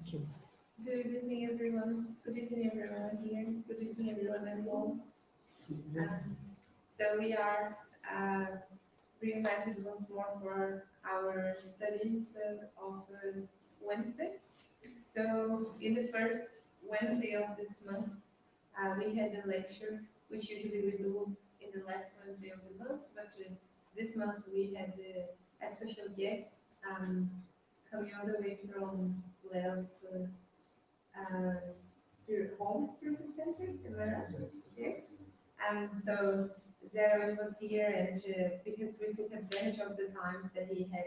Good evening, everyone. Good evening, everyone here. Good evening, everyone at home. So we are reunited once more for our studies of Wednesday. So in the first Wednesday of this month, we had a lecture, which usually we do in the last Wednesday of the month, but this month we had a special guest coming all the way from Leo's Spiritism Center, am I right? Yeah. And so Zero was here, and because we took advantage of the time that he had,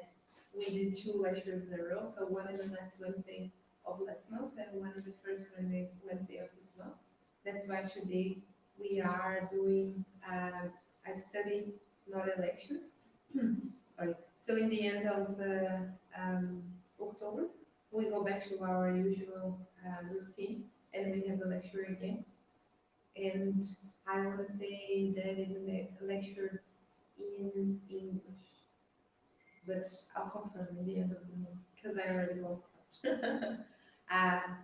we did two lectures in a row. So one in the last Wednesday of last month, and one in the first Wednesday of this month. That's why today we are doing a study, not a lecture. Sorry. So in the end of October, we go back to our usual routine, and we have a lecture again. And I want to say that is a lecture in English, but I'll confirm in the end of the month because I already lost count.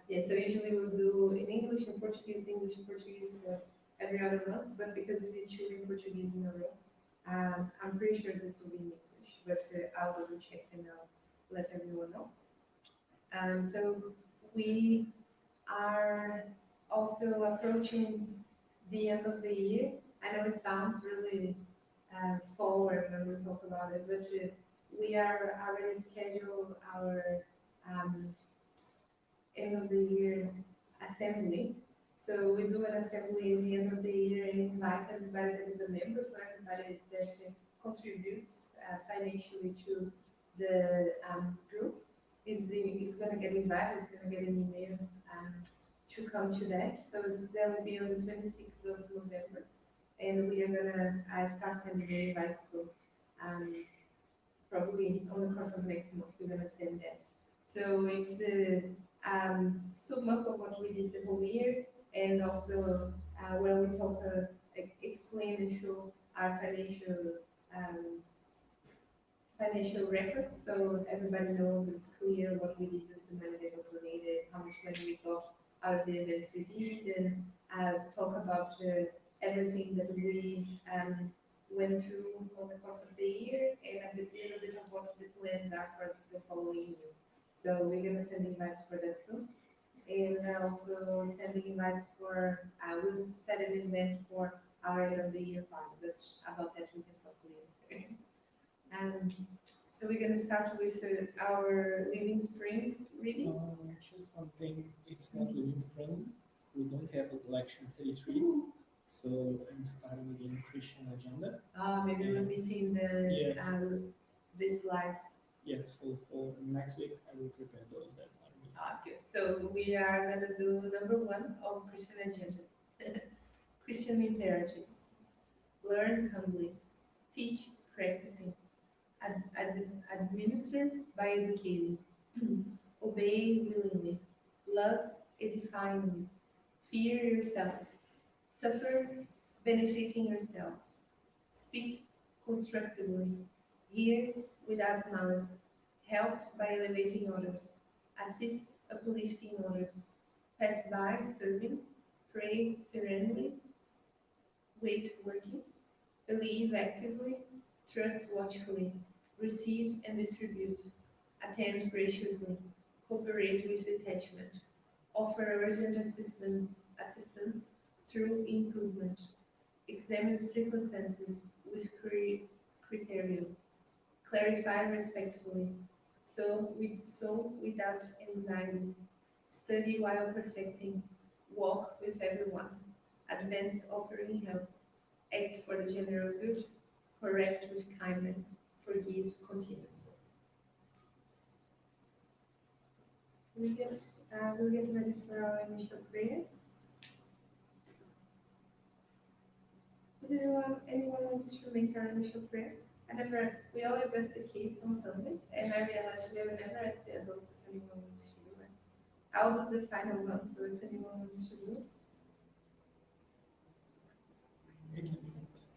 Yeah, so usually we'll do in English and Portuguese, every other month, but because we did two in Portuguese in a row, I'm pretty sure this will be in English, but I'll double check and I'll let everyone know. So we are also approaching the end of the year. I know it sounds really forward when we talk about it, but we are already scheduled our end of the year assembly. So we do an assembly at the end of the year and invite everybody that is a member, so everybody that contributes financially to the group is going to get invited, is going to get an email to come to that. So that will be on the 26th of November, and we are going to start sending the invites. So probably on the course of next month, we're going to send that. So it's sum up of what we did the whole year, and also where we talk, explain and show our financial records, so everybody knows it's clear what we did with the money that was donated, how much money we got out of the events we did, and talk about everything that we went through on the course of the year, and a little bit of what the plans are for the following year. So we're going to send invites for that soon. And also sending invites for, we'll set an event for our end of the year party, but about that we can talk later. So we're going to start with our Living Spring reading. Just one thing, it's not Living Spring. We don't have a lecture 33, so I'm starting again Christian agenda. Maybe we're missing the the slides. Yes, for next week I will prepare those that are missing. Good. So we are going to do number 1 of Christian agenda. Christian imperatives. Learn humbly. Teach practicing. Administer by educating. Obey willingly. Love edifyingly. Fear yourself. Suffer benefiting yourself. Speak constructively. Hear without malice. Help by elevating others. Assist uplifting others. Pass by serving. Pray serenely. Wait working. Believe actively. Trust watchfully. Receive and distribute. Attend graciously. Cooperate with detachment. Offer urgent assistance through improvement. Examine circumstances with criterion. Clarify respectfully. So without anxiety. Study while perfecting. Walk with everyone. Advance offering help. Act for the general good. Correct with kindness. Forgive continuously. We'll get ready for our initial prayer. Does anyone wants to make our initial prayer? We always ask the kids on Sunday, and I realized today we never ask the adults if anyone wants to do it. I'll do the final one, so if anyone wants to do it.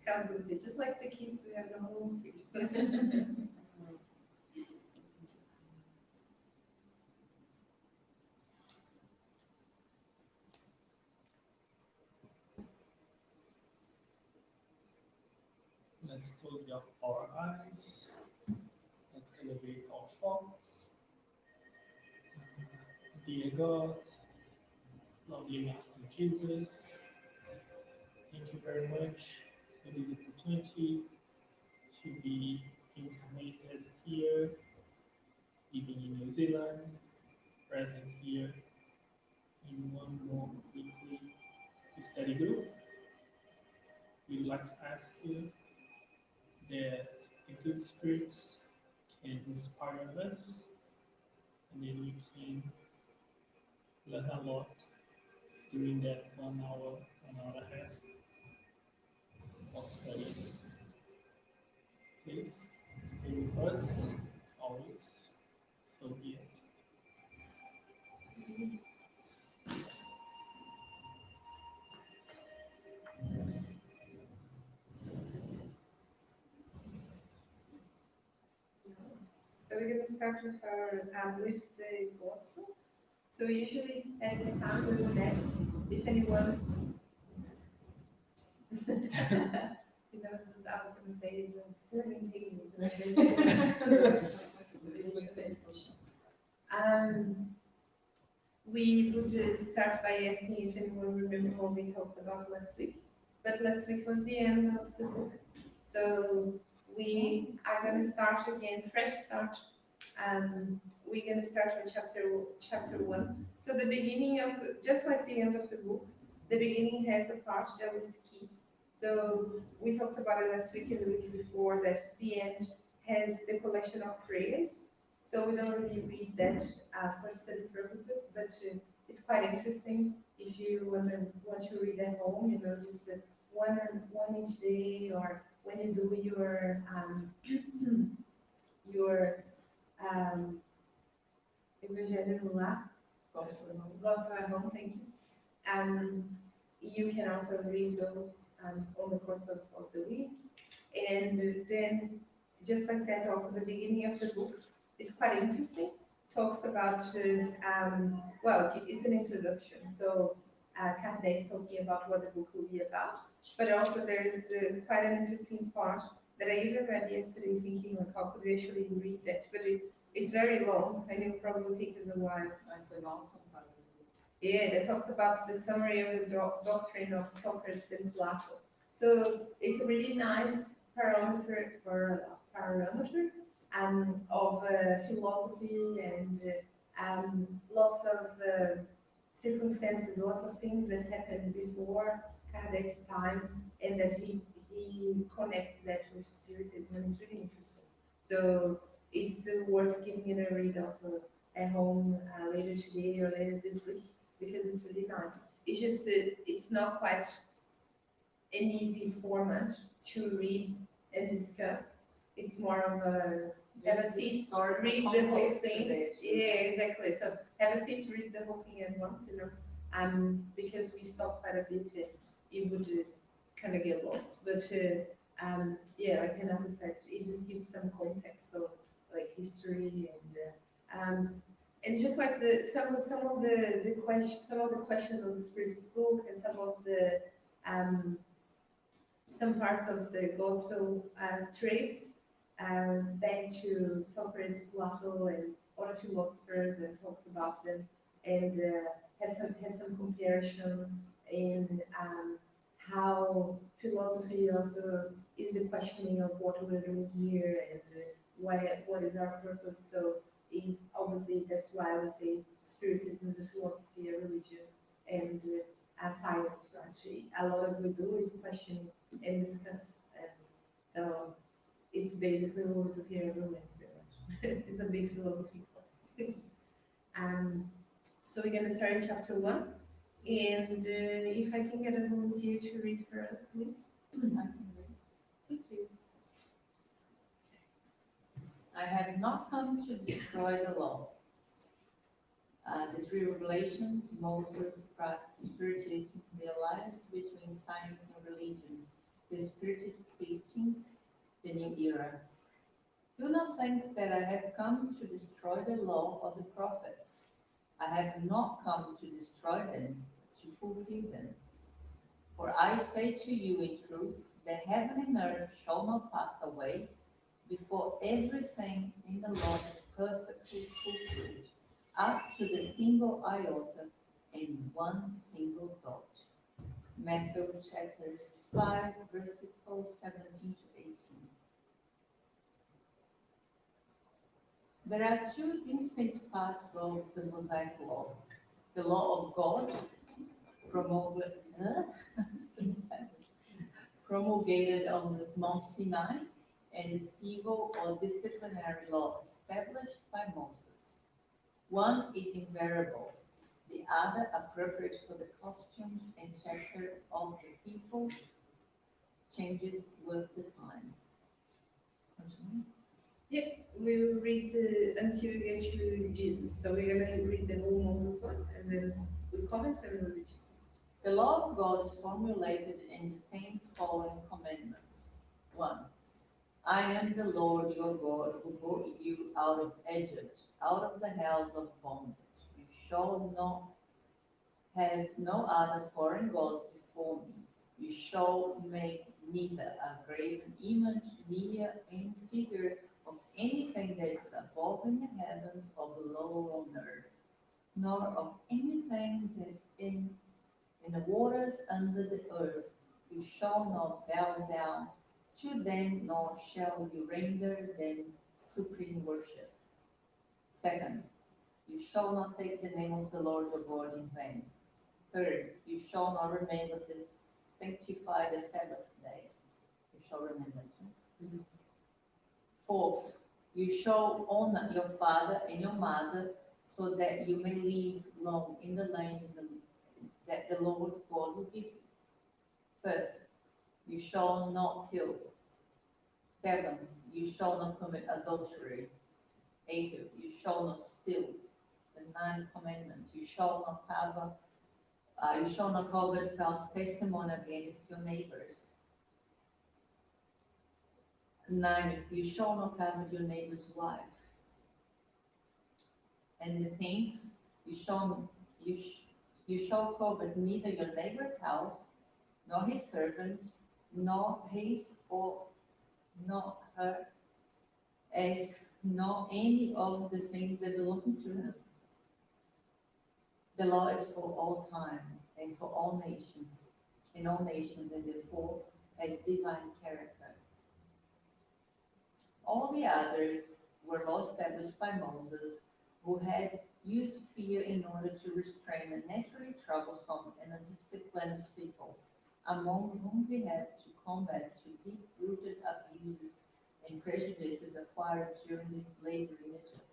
I was going to say, just like the kids, we have no volunteers. Let's close our eyes. Let's elevate our thoughts. Dear God, lovely Master Jesus, thank you very much for this opportunity to be incarnated here, even in New Zealand, present here in one more weekly study group. We'd like to ask you that the good spirits can inspire us, and then we can learn a lot during that 1 hour, 1 hour and a half of study. Please stay with us always. So be it. So we're going to start with with the gospel. So usually at this time we would ask if anyone, you know, so I was going to say is turning pages. We would start by asking if anyone remember what we talked about last week. But last week was the end of the book. So we are going to start again, fresh start. We're going to start with chapter 1. So the beginning of, just like the end of the book, the beginning has a part that was key. So we talked about it last week and the week before, that the end has the collection of prayers. So we don't really read that for study purposes, but it's quite interesting if you want to read at home, you know, just one each day, or when you do your your Evangelho no Lar, Gospel at Home, thank you. You can also read those on the course of the week. And then, just like that, also the beginning of the book is quite interesting. Talks about, well, it's an introduction. So Kardec talking about what the book will be about. But also there is quite an interesting part that I even read yesterday thinking, like, how could we actually read that? But it's very long and it will probably take us a while. That's an awesome part. Yeah, that talks about the summary of the doctrine of Socrates and Plato. So it's a really nice parameter of philosophy and lots of circumstances, lots of things that happened before Kardec's time, and that he connects that with Spiritism, and it's really interesting. So it's worth giving it a read also at home later today or later this week, because it's really nice. It's just it's not quite an easy format to read and discuss. It's more of a have a seat, read the whole thing. Yeah, exactly. So have a seat, read the whole thing at once, you know. Because we stop quite a bit, it would kind of get lost. But yeah, like Renata said, it just gives some context, so like history and just like some of the questions of the Spirit's book, and some parts of the gospel trace back to Socrates, Plato, and other philosophers, and talks about them, and has some comparison in how philosophy also is the questioning of what we're doing here, and what is our purpose. So obviously that's why I would say Spiritism is a philosophy, a religion, and a science. Actually, a lot of what we do is question and discuss, and so it's basically what we do here every Wednesday. It's a big philosophy class. So we're going to start in chapter 1, and if I can get a volunteer to read for us, please. Thank you. I have not come to destroy the law. The three revelations, Moses, Christ, Spiritism, the alliance between science and religion, the spirited teachings, the new era. Do not think that I have come to destroy the law of the prophets. I have not come to destroy them, to fulfill them. For I say to you in truth the heaven and earth shall not pass away before everything in the law is perfectly fulfilled, up to the single iota and one single dot. Matthew chapter 5, verses 17 to 18. There are two distinct parts of the Mosaic law. The law of God, promulgated on the Mount Sinai, and the civil or disciplinary law established by Moses. One is invariable, the other appropriate for the costumes and character of the people, changes with the time. Continue. Yep, we will read until we get to Jesus. So we're gonna read the whole Moses one, and then we comment and we'll read Jesus. The law of God is formulated in the 10 following commandments. 1. I am the Lord your God who brought you out of Egypt, out of the house of bondage. You shall not have no other foreign gods before me. You shall make neither a graven image, near any figure of anything that is above in the heavens or below on earth, nor of anything that's in the waters under the earth. You shall not bow down to them, nor shall you render them supreme worship. Second, you shall not take the name of the Lord your God in vain. Third, you shall not remember to sanctify the Sabbath day. You shall remember it. Mm-hmm. Fourth, you shall honor your father and your mother, so that you may live long in the land that the Lord God will give you. Fifth, you shall not kill. Seventh, you shall not commit adultery. Eighth, you shall not steal. The ninth commandment, you shall not covet false testimony against your neighbors. Ninth, you shall not covet your neighbor's wife. And the 10th, you shall covet neither your neighbor's house, nor his servant, nor his or nor her, as nor any of the things that belong to him. The law is for all time and for all nations, and therefore has divine character. All the others were law established by Moses, who had used fear in order to restrain the naturally troublesome and undisciplined people, among whom they had to combat to deep-rooted abuses and prejudices acquired during his slavery in Egypt.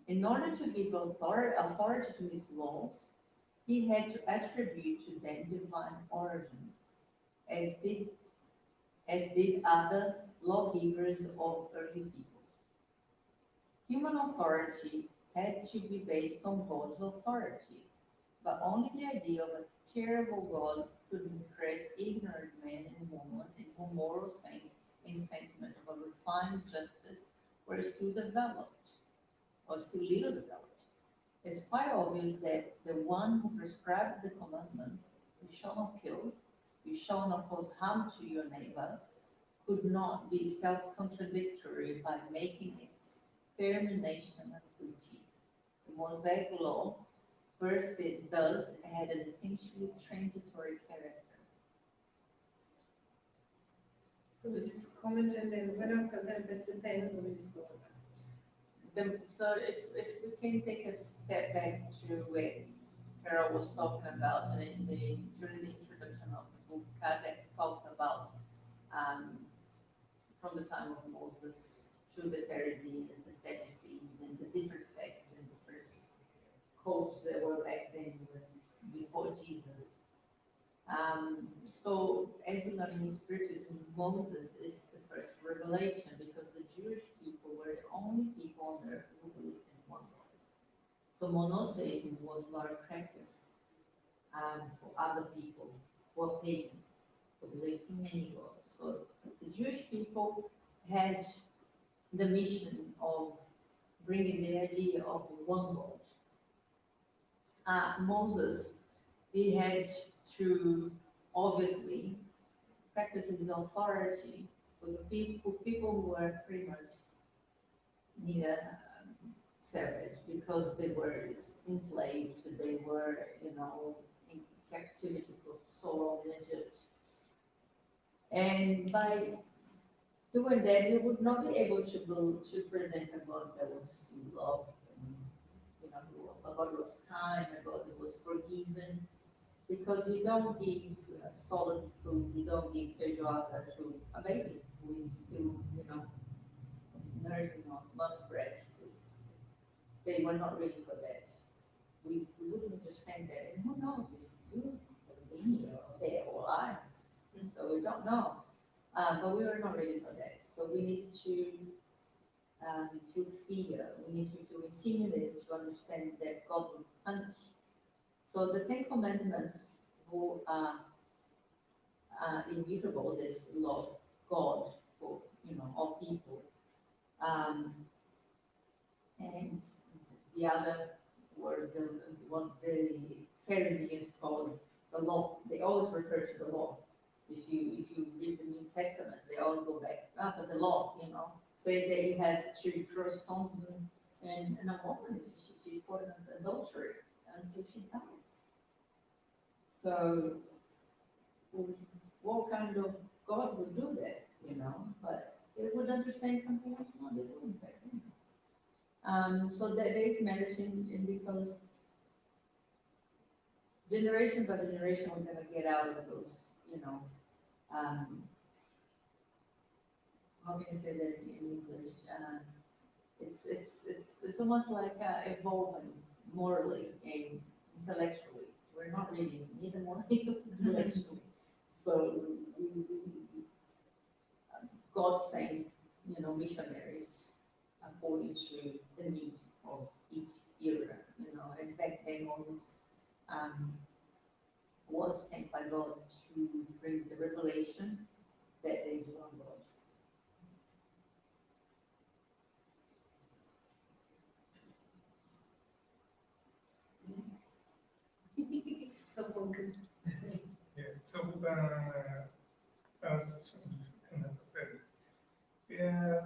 In order to give authority to his laws, he had to attribute to them divine origin, as did other lawgivers of early people. Human authority had to be based on God's authority, but only the idea of a terrible God could impress ignorant men and women in whom moral sense and sentiment of a refined justice were still developed, or still little developed. It's quite obvious that the one who prescribed the commandments, you shall not kill, you shall not cause harm to your neighbor, could not be self-contradictory by making its termination a duty. The Mosaic law, per se, thus had an essentially transitory character. So we just comment and then we're not going to pass the pen, we'll just go over. So if we can take a step back to what Carol was talking about during the introduction of the book, Kardec talked about from the time of Moses to the Pharisees, the Sadducees, and the different sects and different cults that were back then before Jesus. So as we learn in Spiritism, Moses is the first revelation because the Jewish people were the only people on earth who believed in one God. So monotheism was not a practice for other people who were pagans, so believed in many gods. So the Jewish people had the mission of bringing the idea of one God. Moses, he had to obviously practices his authority for the people who were pretty much neither savage because they were enslaved, they were, in captivity for so long in Egypt. And by doing that, you would not be able to present a God that was love, and, a God that was kind, a God that was forgiving, because you don't give solid food, you don't give feijoada to a baby who is still, nursing on mom's breast. They were not ready for that. We wouldn't understand that. And who knows if you have been here or there or alive. So we don't know. But we were not ready for that. So we need to feel fear. We need to feel intimidated to understand that God will punish. So the Ten Commandments who are immutable, this love God for all people. And the other were what the Pharisees called the law. They always refer to the law. If you read the New Testament, they always go back, but the law, say that you have to throw stones and a woman if she's caught in adultery until she dies. So what kind of God would do that, But they would understand something else. No, they wouldn't back then. So that there is marriage in because generation by generation we're gonna get out of those, how can you say that in English? It's almost like evolving morally and intellectually. We're not really neither morally nor intellectually. So God sent, missionaries according to the need of each era, and back then Moses was sent by God to bring the revelation that there is one God. So focus. Yes, so as Kenneth said, yeah,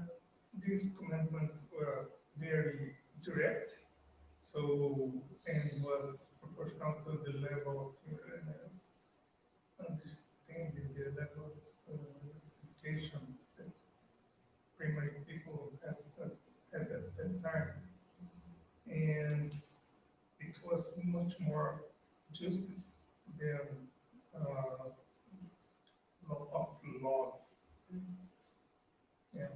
these commandments were very direct, so and was proportional to the level of understanding, the level of education that primary people had at that time, and it was much more justice than of love. Yeah.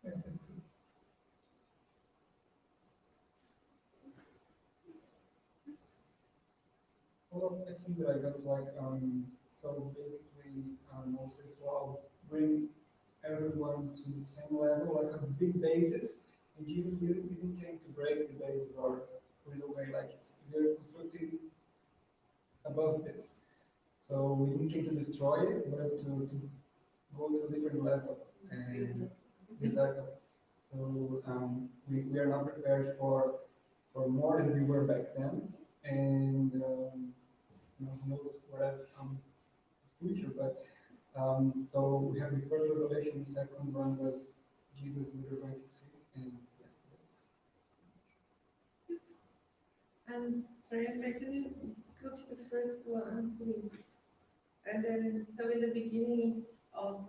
Yeah, that's it. Well, I think that I got so basically, Moses will bring everyone to the same level, like a big basis. And Jesus didn't came to break the basis or put it away, like we're constructing above this. So we didn't came to destroy it, but to go to a different level. And exactly. So we are not prepared for more than we were back then. And who knows what else in the future, but so we have the first revelation, the second one was Jesus we were going to see, and yes, Sorry, Andrea, can you go to the first one, please? And then, so in the beginning of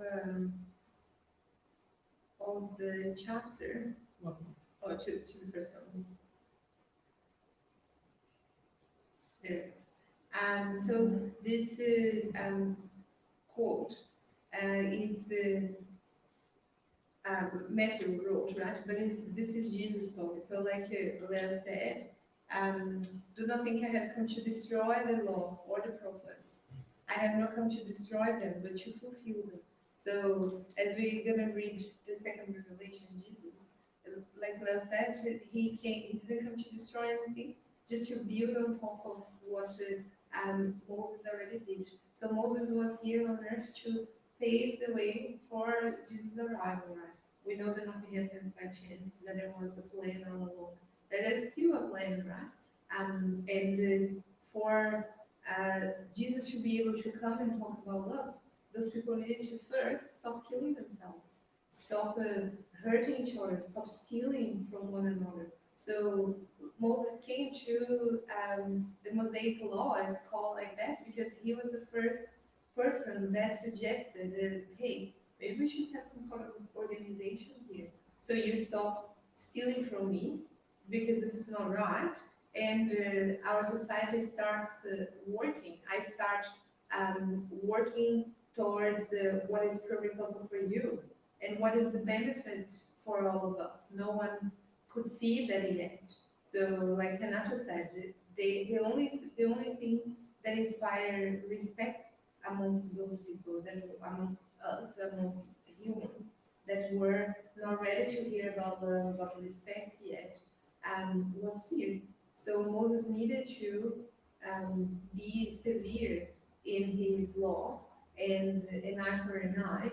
the chapter, or to the first one. There. So this quote, it's Matthew wrote, right? But this is Jesus talking. So like Leo said, do not think I have come to destroy the law or the prophets. I have not come to destroy them, but to fulfill them. So as we're gonna read the second revelation, Jesus, like Leo said, he didn't come to destroy anything, just to build on top of what Moses already did. So Moses was here on earth to pave the way for Jesus' arrival, right? We know that nothing happens by chance, that there was a plan all along. That is still a plan, right? And for Jesus to be able to come and talk about love, those people needed to first stop killing themselves, stop hurting each other, stop stealing from one another. So Moses came to the Mosaic Law, is called like that, because he was the first person that suggested that, hey, maybe we should have some sort of organization here. So you stop stealing from me, because this is not right, and our society starts working. I start working towards what is progress also for you, and what is the benefit for all of us. No one could see that yet. So, like Renata said, the only thing that inspire respect amongst those people, that amongst us, amongst humans, that were not ready to hear about love, about respect yet, was fear. So Moses needed to be severe in his law, and an eye for an eye,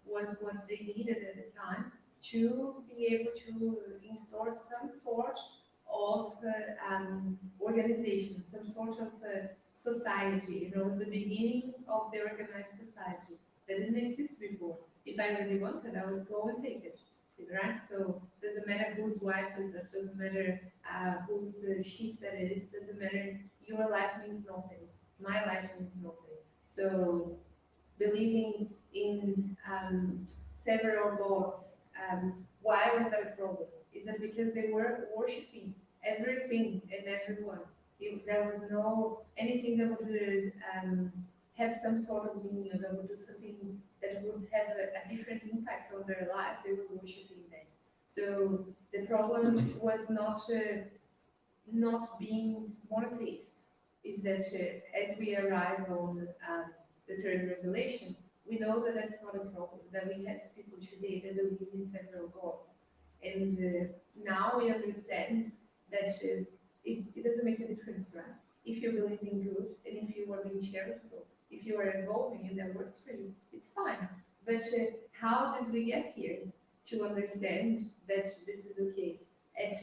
was what they needed at the time to be able to install some sort of organization, some sort of society. It was the beginning of the organized society that didn't exist before. If I really wanted, I would go and take it, right? So doesn't matter whose wife is it, doesn't matter whose sheep that is, doesn't matter. Your life means nothing. My life means nothing. So believing in several gods, why was that a problem? Is that because they were worshipping everything and everyone? There was no anything that would have some sort of meaning, or that would do something that would have a different impact on their lives. They were worshipping that. So the problem was not being monotheists. Is that as we arrive on the third revelation, we know that that's not a problem, that we have people today that believe in several gods. And now we understand that it doesn't make a difference, right? If you believe in good, and if you are being charitable, if you are evolving and that works for you, it's fine. But how did we get here to understand that this is okay? At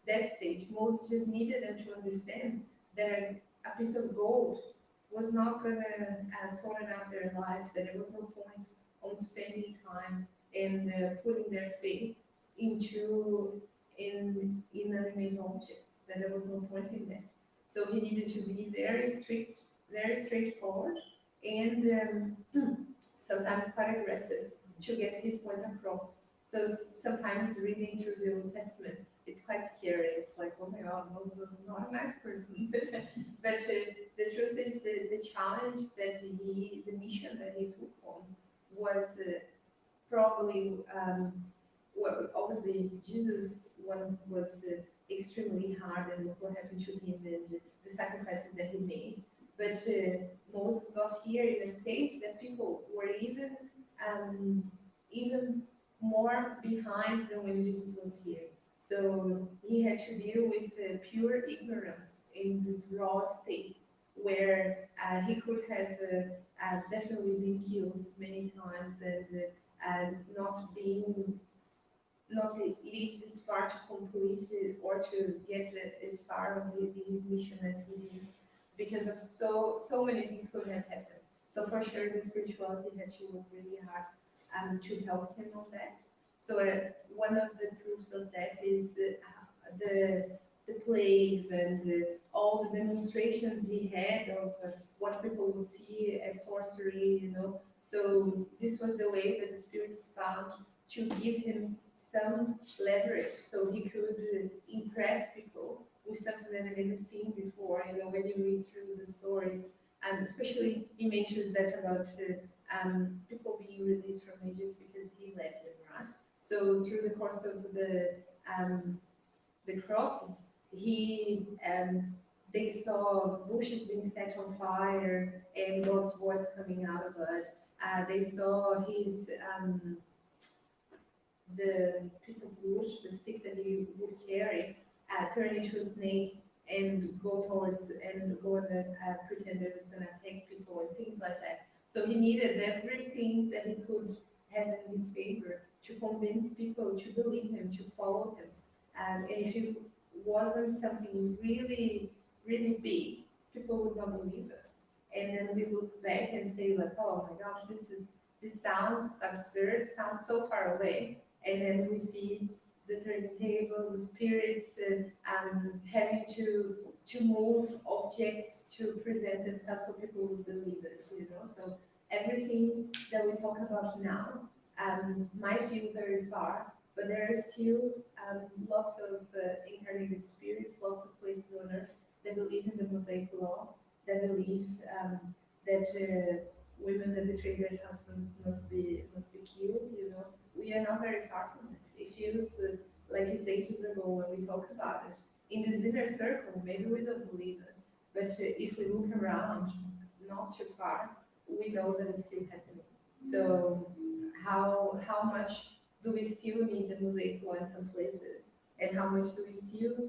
that stage, Moses just needed them to understand that a piece of gold was not going to sort out their life, that there was no point on spending time and putting their faith into inanimate objects, that there was no point in that. So he needed to be very strict, very straightforward, and sometimes quite aggressive to get his point across. So sometimes reading through the Old Testament, it's quite scary. It's like, oh my God, Moses was not a nice person. But the truth is, the challenge that the mission that he took on was probably, well, obviously Jesus one was extremely hard, and what happened to him and the sacrifices that he made. But Moses got here in a stage that people were even more behind than when Jesus was here. So he had to deal with pure ignorance in this raw state, where he could have definitely been killed many times, and not lead this far to complete it, or to get as far on his mission as he did, because of so many things could have happened. So for sure, the spirituality had to work really hard to help him on that. So one of the proofs of that is the plagues and all the demonstrations he had of what people would see as sorcery. So this was the way that the spirits found to give him some leverage, so he could impress people with something that they never seen before. When you read through the stories, and especially he mentions that about people being released from Egypt because he led them, right? So through the course of the crossing, they saw bushes being set on fire and God's voice coming out of it. They saw his the piece of wood, the stick that he would carry, turn into a snake and go and pretend it was going to attack people and things like that. So he needed everything that he could have in his favor to convince people to believe him, to follow him. And if it wasn't something really, really big, people would not believe it. and then we look back and say like, oh my gosh, this sounds absurd, sounds so far away, and then we see the turntables, the spirits, having to move objects to present themselves so people would believe it, you know. So everything that we talk about now might feel very far, but there are still lots of incarnated spirits, lots of places on earth that believe in the Mosaic law, that believe that women that betray their husbands must be killed. You know, we are not very far from it. It feels like it's ages ago when we talk about it. In this inner circle, maybe we don't believe it, but if we look around, not too far, we know that it's still happening. So how much do we still need the Mosaic law in some places, and how much do we still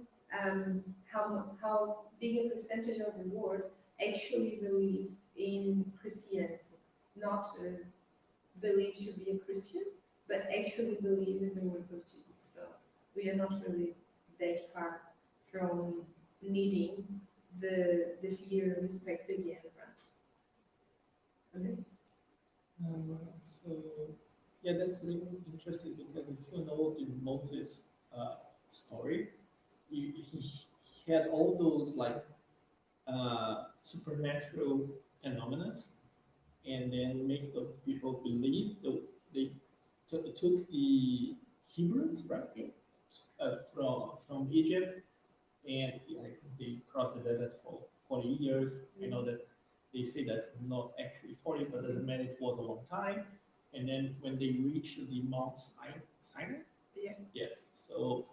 how big a percentage of the world actually believe in Christianity, not believe to be a Christian, but actually believe in the words of Jesus. So we are not really that far from needing the fear and respect again, right? Okay. So yeah, that's really interesting because if you know the Moses story, he had all those like supernatural phenomena, and then make the people believe. They took the Hebrews, right, from Egypt, and like they crossed the desert for 40 years. I know that they say that's not actually 40, but doesn't matter. It was a long time. And then when they reached the Mount Sinai, yes. So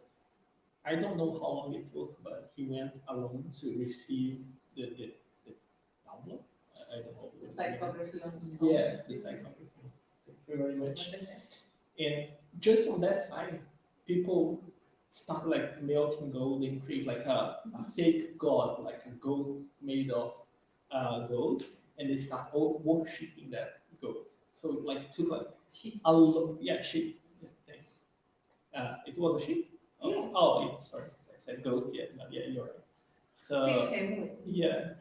I don't know how long it took, but he went alone to receive the download. I don't know. The psychography on the stone. Yes, the psychography. Thank you very much. And just from that time, people start like melting gold and create like a fake god, like a gold made of gold, and they start all worshipping that gold. So it like took like a lot, yeah, sheep. Yeah, thanks. It was a sheep. Oh, Yeah. oh, yeah, sorry, I said goat. Yeah, no, yeah, you're right. So Same family. yeah,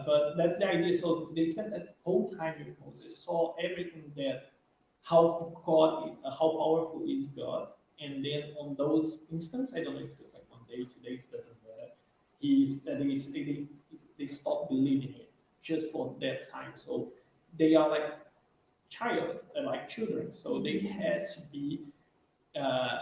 but that's the idea. So they spent that whole time with Moses, saw everything that how God, how powerful is God, and then on those instances, I don't know if it's like 1 day, 2 days, doesn't matter. They stop believing it just for that time. So they are like like children. So they had to be uh,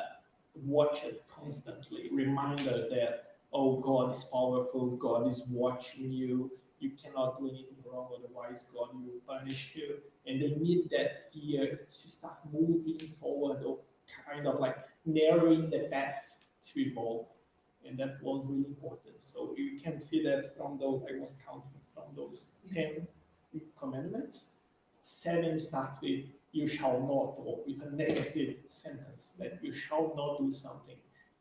watched constantly, reminder that, oh, God is powerful, God is watching you, you cannot do anything wrong, otherwise God will punish you. And they need that fear to start moving forward or kind of like narrowing the path to evolve. And that was really important. So you can see that from those, I was counting from those 10 commandments, 7 start with you shall not, or with a negative sentence that you shall not do something.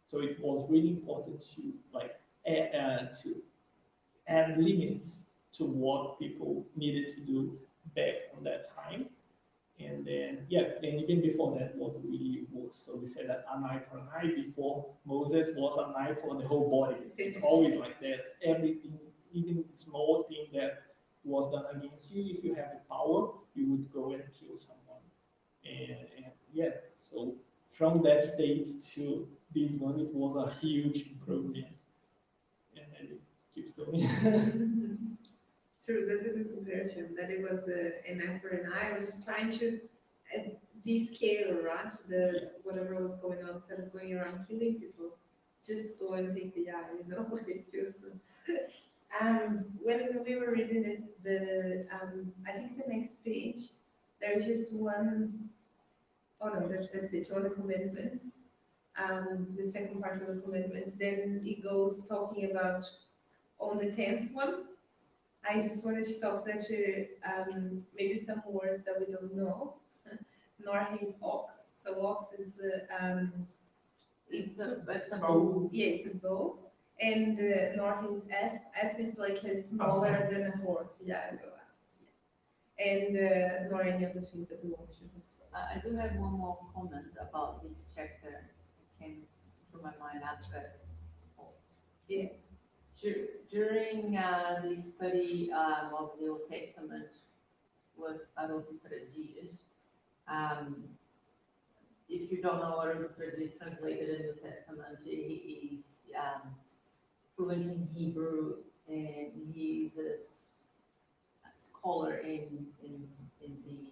So it was really important to like add limits to what people needed to do back on that time. And then, yeah, and even before that was really worse. So we said that an eye for an eye. Before Moses was an eye for the whole body. It's always like that. Everything, even small thing that was done against you, if you have the power, you would go and kill someone. And yeah, so from that state to this one, it was a huge improvement. And it keeps going. True, that's a good comparison. That it was an eye for an eye. I was just trying to descale, right? Whatever was going on, instead of going around killing people, just go and take the eye. You know, like it feels. When we were reading it, I think the next page, there's just one. Oh no, that's it. On the commandments. The second part of the commandments. Then it goes talking about on the 10th one. I just wanted to talk that maybe some words that we don't know. Nor his ox. So ox is It's a bow. yeah, it's a bow. And nor his s. S is like a smaller than a horse. Yeah, so and nor any of the things that belong to him. So. I do have one more comment about this chapter that came to my mind after. Yeah. During the study of the Old Testament with Haroldo Tradias, um, if you don't know what Haroldo Tradias translated in the New Testament, he is fluent in Hebrew, and he's a scholar in the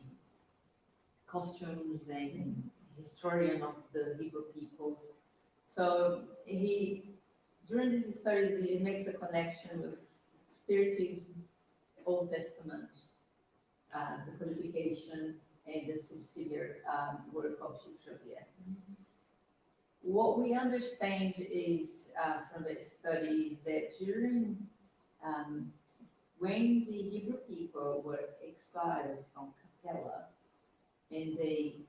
costumes and historian of the Hebrew people. So during these studies, he makes a connection with Spiritism, Old Testament, the codification, and the subsidiary work of Xavier. What we understand is from the studies that during when the Hebrew people were exiled from Capella, and they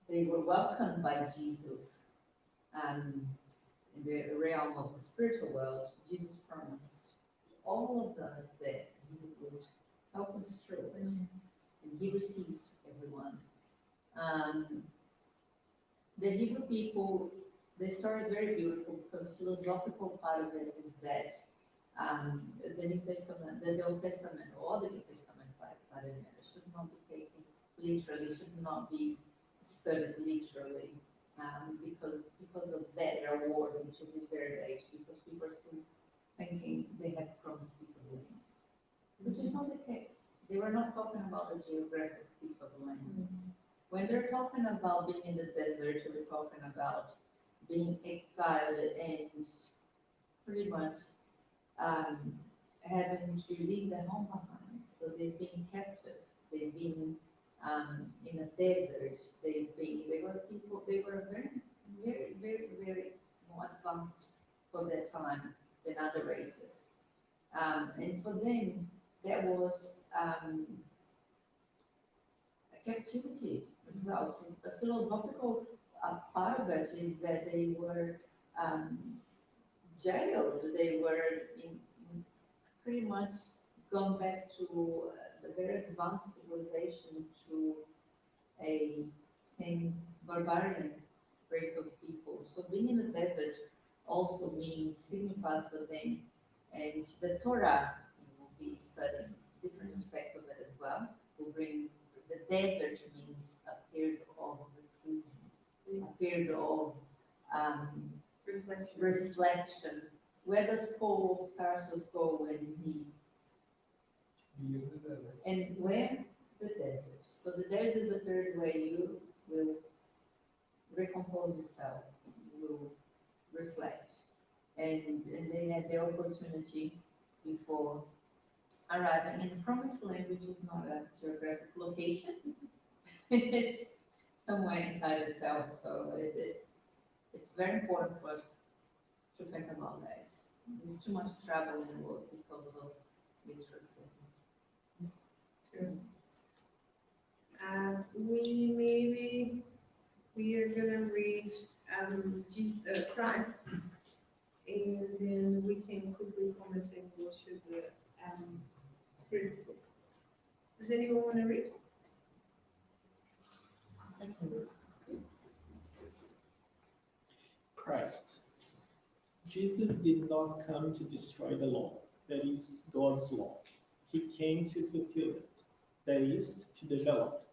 were welcomed by Jesus in the realm of the spiritual world, Jesus promised all of us that he would help us through it, and he received everyone. The Hebrew people, the story is very beautiful because the philosophical part of it is that the New Testament, the Old Testament, or the New Testament, by the matter, should not be taken literally, should not be studied literally, because of that there are wars into this very age, because people are still thinking they had promised piece of land, which is not the case. They were not talking about a geographic piece of land. When they're talking about being in the desert, we're talking about being exiled and pretty much having to leave their home behind. So they've been captive. They've been in a desert. They were people. They were very more advanced for their time than other races. And for them, that was a captivity as well. So the philosophical part of it is that they were jailed. They were pretty much gone back to the very advanced civilization, to a same barbarian race of people. So being in the desert also signifies for them, and the Torah will be studying different aspects of it as well. Will bring the desert means a period of reclusion, a period of reflection. Where does Paul of Tarsus go when he Use the desert. and where? The desert. So the desert is the third way you will recompose yourself, you will reflect. And they had the opportunity before arriving in the promised land, which is not a geographic location. It's somewhere inside itself. So it's very important for us to think about that. There's too much travel in the world because of literacy. We are gonna read Jesus, Christ, and then we can quickly comment and go to the Spiritism. Does anyone want to read? I can read. Christ. Jesus did not come to destroy the law, that is, God's law. He came to fulfill it, that is, to develop,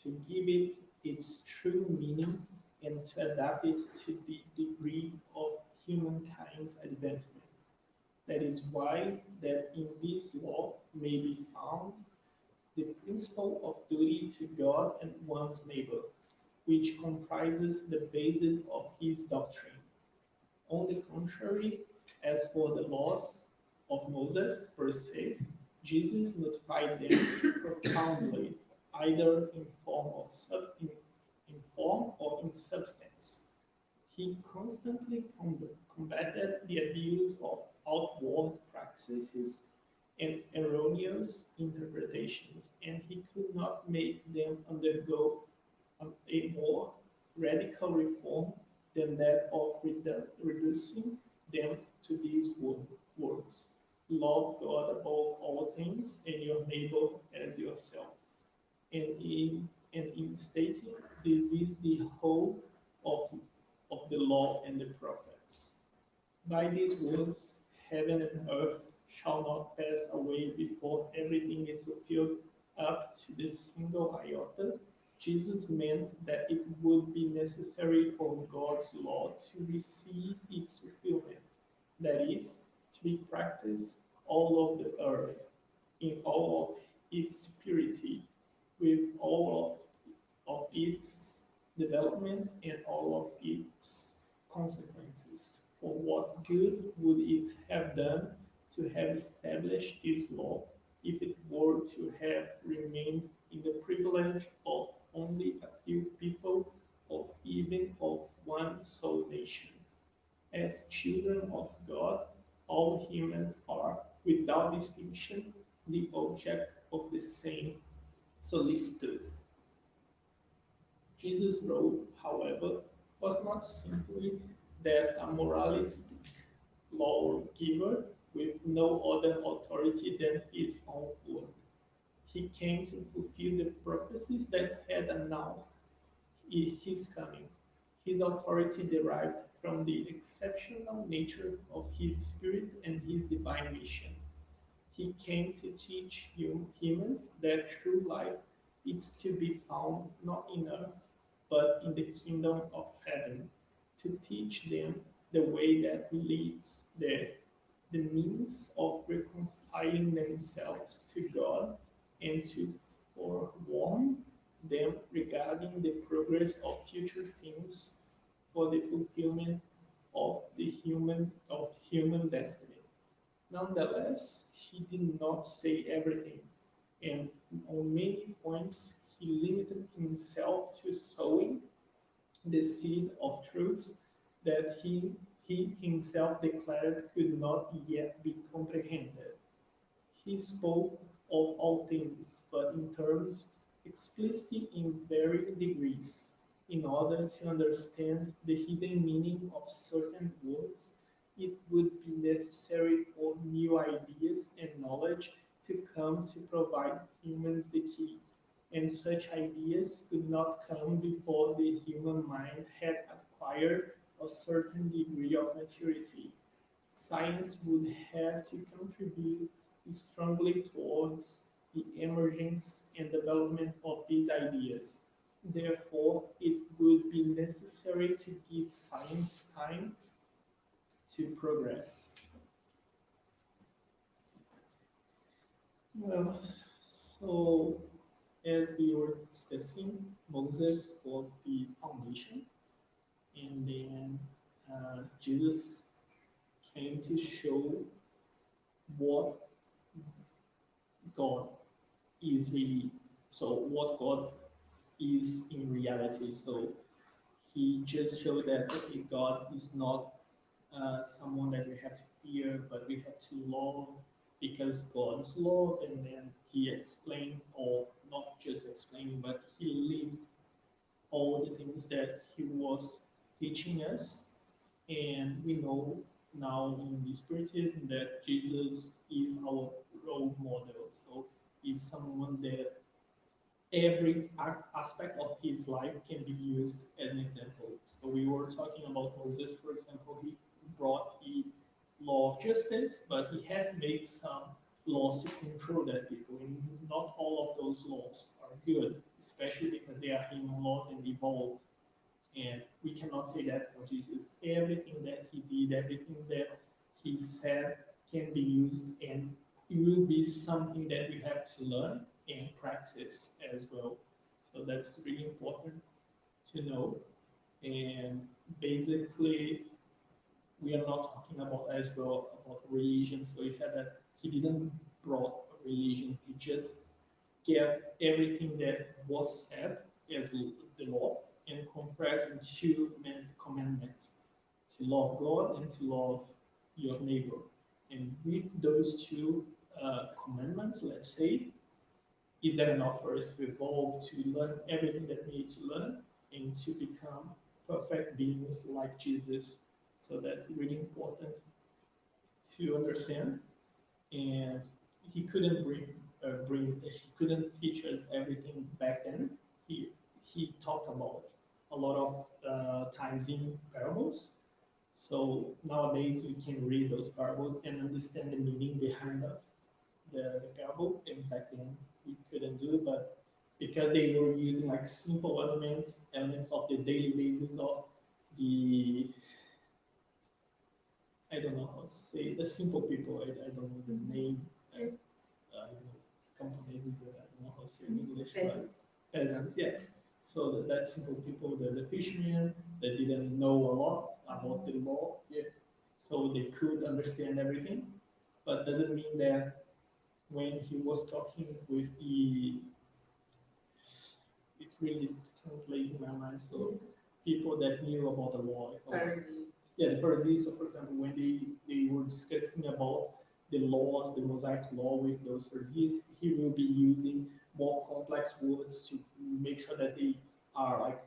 to give it its true meaning, and to adapt it to the degree of humankind's advancement. That is why that in this law may be found the principle of duty to God and one's neighbor, which comprises the basis of his doctrine. On the contrary, as for the laws of Moses per se, Jesus notified them profoundly, either in form or in substance. He constantly combated the abuse of outward practices and erroneous interpretations, and he could not make them undergo a more radical reform than that of reducing them to these words. Love God above all things and your neighbor as yourself. And in stating this is the whole of the law and the prophets. By these words, heaven and earth shall not pass away before everything is fulfilled up to this single iota, Jesus meant that it would be necessary for God's law to receive its fulfillment, that is, to be practiced all of the earth, in all of its purity, with all of its development and all of its consequences. For what good would it have done to have established this law if it were to have remained in the privilege of only a few people, or even of one sole nation? As children of God, all humans are, without distinction, the object of the same solicitude. Jesus' role, however, was not simply that a moralistic lawgiver with no other authority than his own word. He came to fulfill the prophecies that had announced his coming. His authority derived from the exceptional nature of his spirit and his divine mission. He came to teach humans that true life is to be found not in earth, but in the kingdom of heaven, to teach them the way that leads there, the means of reconciling themselves to God, and to forewarn them regarding the progress of future things for the fulfillment of human destiny. Nonetheless, he did not say everything, and on many points he limited himself to sowing the seed of truths that he himself declared could not yet be comprehended. He spoke of all things, but in terms explicit in varying degrees, in order to understand the hidden meaning of certain words. It would be necessary for new ideas and knowledge to come to provide humans the key, and such ideas could not come before the human mind had acquired a certain degree of maturity. Science would have to contribute strongly towards the emergence and development of these ideas. Therefore, it would be necessary to give science time to progress. Well, so as we were discussing, Moses was the foundation, and then Jesus came to show what God is really, so what God is in reality. So he just showed that okay, God is not someone that we have to fear, but we have to love because God is love. And then he explained, or not just explaining, but he lived all the things that he was teaching us. And we know now in the Spiritism that Jesus is our role model. So he's someone that every aspect of his life can be used as an example. So we were talking about Moses, for example, he brought the law of justice, but he had made some laws to control that people. And not all of those laws are good, especially because they are human laws and evolve. And we cannot say that for Jesus. Everything that he did, everything that he said can be used, and it will be something that we have to learn and practice as well. So that's really important to know. And basically, we are not talking about as well about religion. So he said that he didn't brought a religion. He just gave everything that was said as the law and compressed in two main commandments: to love God and to love your neighbor. And with those two commandments, let's say, is that enough for us to evolve, to learn everything that we need to learn, and to become perfect beings like Jesus? So that's really important to understand. And he couldn't he couldn't teach us everything back then. He talked about a lot of times in parables, So nowadays we can read those parables and understand the meaning behind of the parable. And back then we couldn't do, but because they were using like simple elements of the daily basis of the, I don't know how to say, the simple people. I don't know the name. Companies, I don't know how to say in English, but peasants, yeah. So that simple people, the fishermen that didn't know a lot about the law, yeah. So they could understand everything, but doesn't mean that when he was talking with the, it's really translating my mind. So people that knew about the law, Pharisees. yeah, the Pharisees. So for example, when they were discussing about the laws, the Mosaic law with those Pharisees, he will be using more complex words to make sure that they are like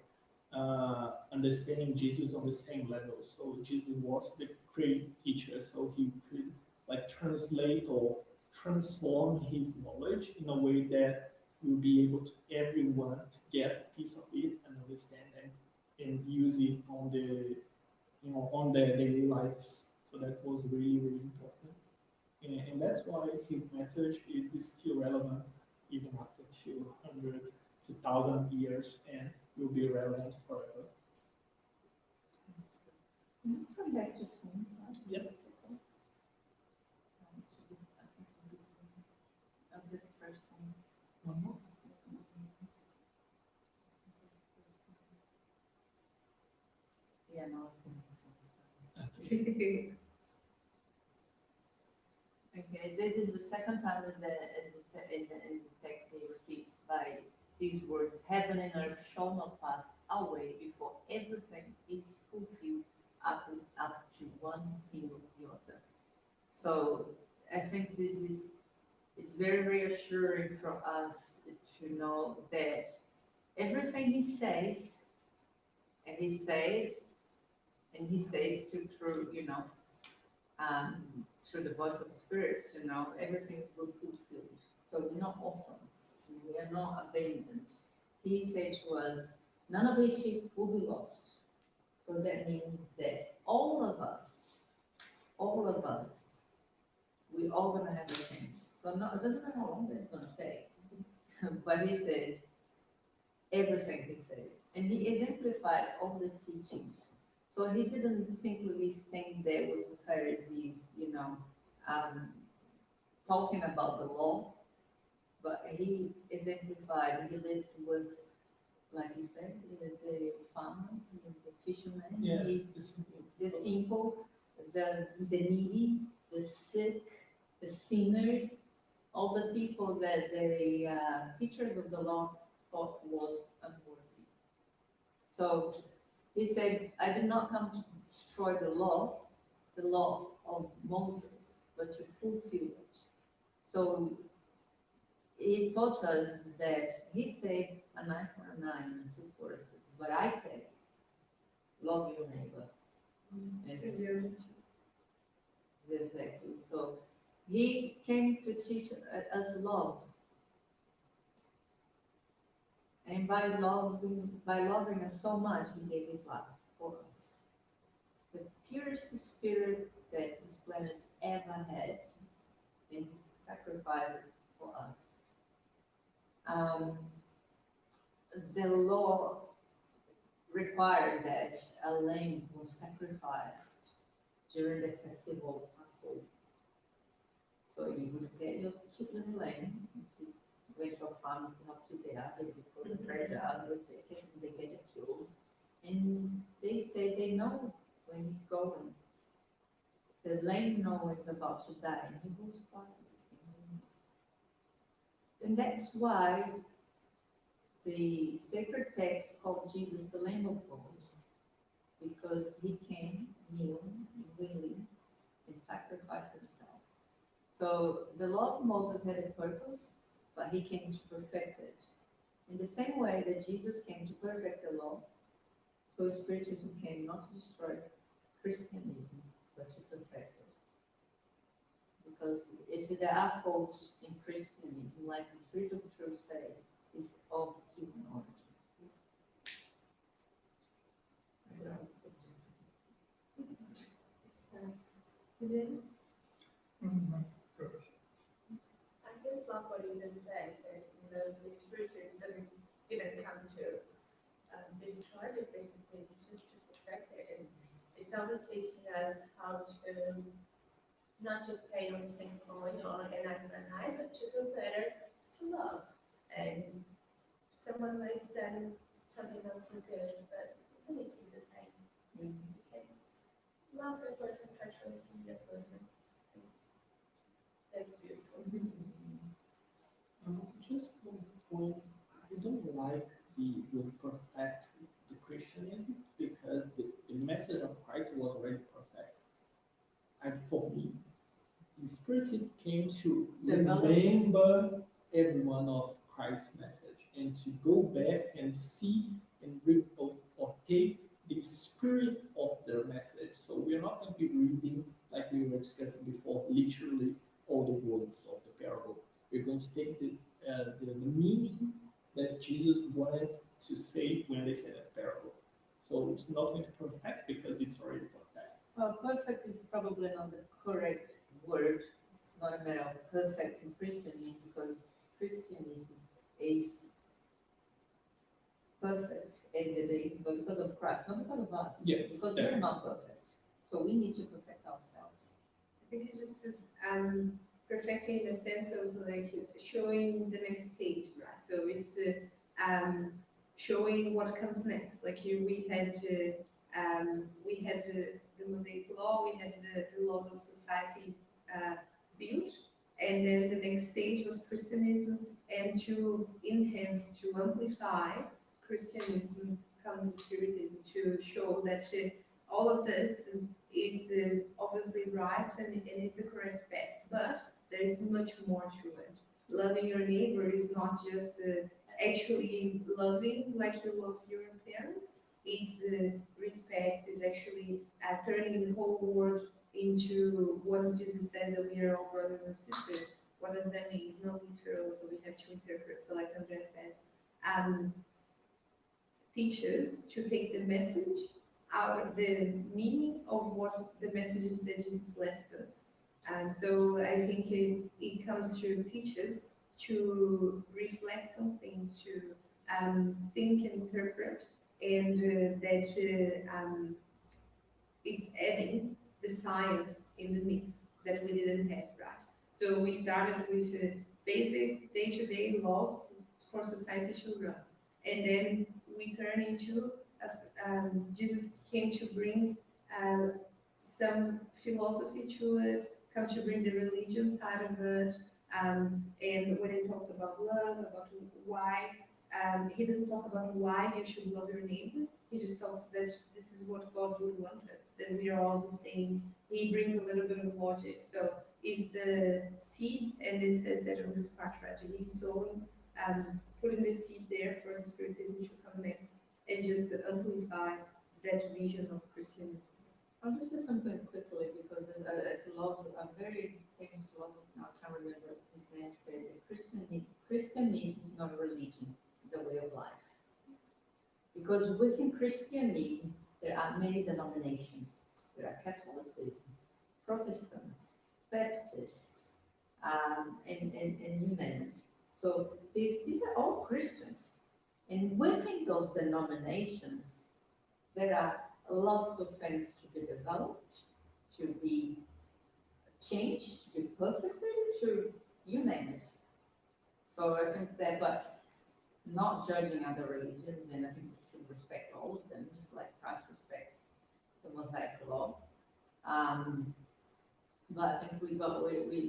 understanding Jesus on the same level. So Jesus was the great teacher, so he could like translate or transform his knowledge in a way that will be able to everyone to get a piece of it and understand and use it on the on their daily lives. So that was really really important, and that's why his message is still relevant even after 200, 2,000 years, and will be relevant forever. Can you come back just one slide? Yes. Of the first one. One more. Yeah, no, it's thinking. Okay, this is the second time in the text he repeats by these words, heaven and earth shall not pass away before everything is fulfilled up to one single iota. So I think it's very reassuring for us to know that everything he says, and he said, and he says through, through the voice of spirits, everything will fulfilled. So we're not orphans, we are not abandoned. He said to us, none of his sheep will be lost. So that means that all of us, we all gonna have a chance. So no, it doesn't matter how long that's gonna take. But he said, everything he said. And he exemplified all the teachings. So he didn't simply stand there with the Pharisees, talking about the law, but he exemplified, he lived with, like you said, the farmers, the fishermen, Yeah, the simple, the needy, the sick, the sinners, all the people that the teachers of the law thought was unworthy. So he said, I did not come to destroy the law of Moses, but to fulfill it. So he taught us that he said, an eye for an eye and a tooth for a tooth. But I tell you, love your neighbor. Exactly. So he came to teach us love. And by loving us so much, he gave his life for us. The purest spirit that this planet ever had, and he sacrificed it for us. The law required that a lamb was sacrificed during the festival of Passover. So you would get your cute little lamb, you went to a farm to help you there, they would put the treasure out, they take it, and they get it killed. And they say they know when he's going. The lamb knows it's about to die, and he goes quietly. And that's why the sacred text called Jesus the Lamb of God, because he came, knew, willing, and sacrificed himself. So the law of Moses had a purpose, but he came to perfect it. In the same way that Jesus came to perfect the law, so Spiritism came not to destroy Christianism, but to perfect it. Because if there are faults in Christianism, like the Spirit of Truth said, is of human origin. within. Good. I just love what you just said, that, the spiritual didn't come to destroy it, basically, it's just to perfect it. And it's always teaching us how to not just pay on the same coin or an eye for an eye, but to do better, to love. And someone might have done something not so good, but we need to do the same. Okay. Love that person, try to listen to that person. That's beautiful. Just one point, I don't like the word perfect the Christianism because the message of Christ was already perfect. And for me, the Spirit came to remember every one of Christ's message and to go back and see and read or take the spirit of their message. So we are not going to be reading, like we were discussing before, literally all the words of the parable. We're going to take the meaning that Jesus wanted to say when they said a parable. So it's not going to perfect because it's already perfect. Well, perfect is probably not the correct word. It's not a matter of perfect in Christianity because Christianism is perfect as it is, but because of Christ, not because of us. Yes, Because definitely. we're not perfect. So we need to perfect ourselves. I think it's just perfecting in the sense of like showing the next stage, right? So it's showing what comes next. Like we had the Mosaic law, we had the laws of society built, and then the next stage was Christianism, and to enhance, to amplify Christianism comes Spiritism to show that all of this is obviously right and is the correct path, but there is much more to it. Loving your neighbor is not just actually loving like you love your parents. It's respect, is actually turning the whole world into what Jesus says that we are all brothers and sisters. What does that mean? It's not literal, so we have to interpret. So like Andrea says, teach us to take the message out of the meaning of what the messages that Jesus left us. And so I think it comes to teach us to reflect on things, to think and interpret, and that it's adding the science in the mix that we didn't have, right? So we started with basic day-to-day laws for society to run, and then we turn into Jesus came to bring some philosophy to it, come to bring the religion side of it, and when he talks about love, about why, he doesn't talk about why you should love your neighbor. He just talks that this is what God would want, that we are all the same. He brings a little bit of logic. So is the seed, and it says that on this part, right? He's sowing, putting the seed there for the Spiritism to come next and just amplify that vision of Christianism. I'll just say something quickly because a philosopher, a very famous philosopher, now I can't remember his name, said that Christianism is not a religion, it's a way of life. Because within Christianism, there are many denominations. There are Catholicism, Protestants, Baptists, and you name it. So these are all Christians. And within those denominations, there are lots of things to be developed, to be changed, to be perfectly, to you name it. So I think that, but not judging other religions, and I think we should respect all of them, just like Christ respects the Mosaic law. But I think we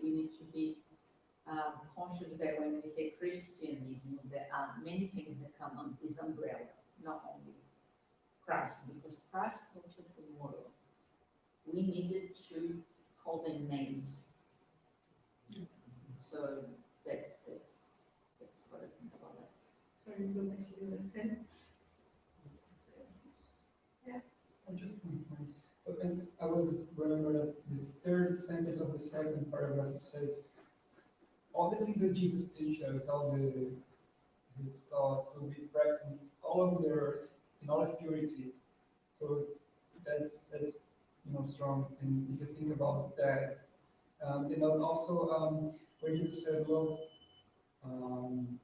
need to be conscious that when we say Christianism, there are many things that come under this umbrella, not only Christ, because Christ taught us the moral. We needed to call them names. So that's what I think about that. Sorry, go back to the other thing. Just one point. So, and I was remember that this third sentence of the second paragraph says, all the things that Jesus teaches, all his thoughts will be practiced all over the earth in all its purity. So that's strong. And if you think about that, and then also when you said love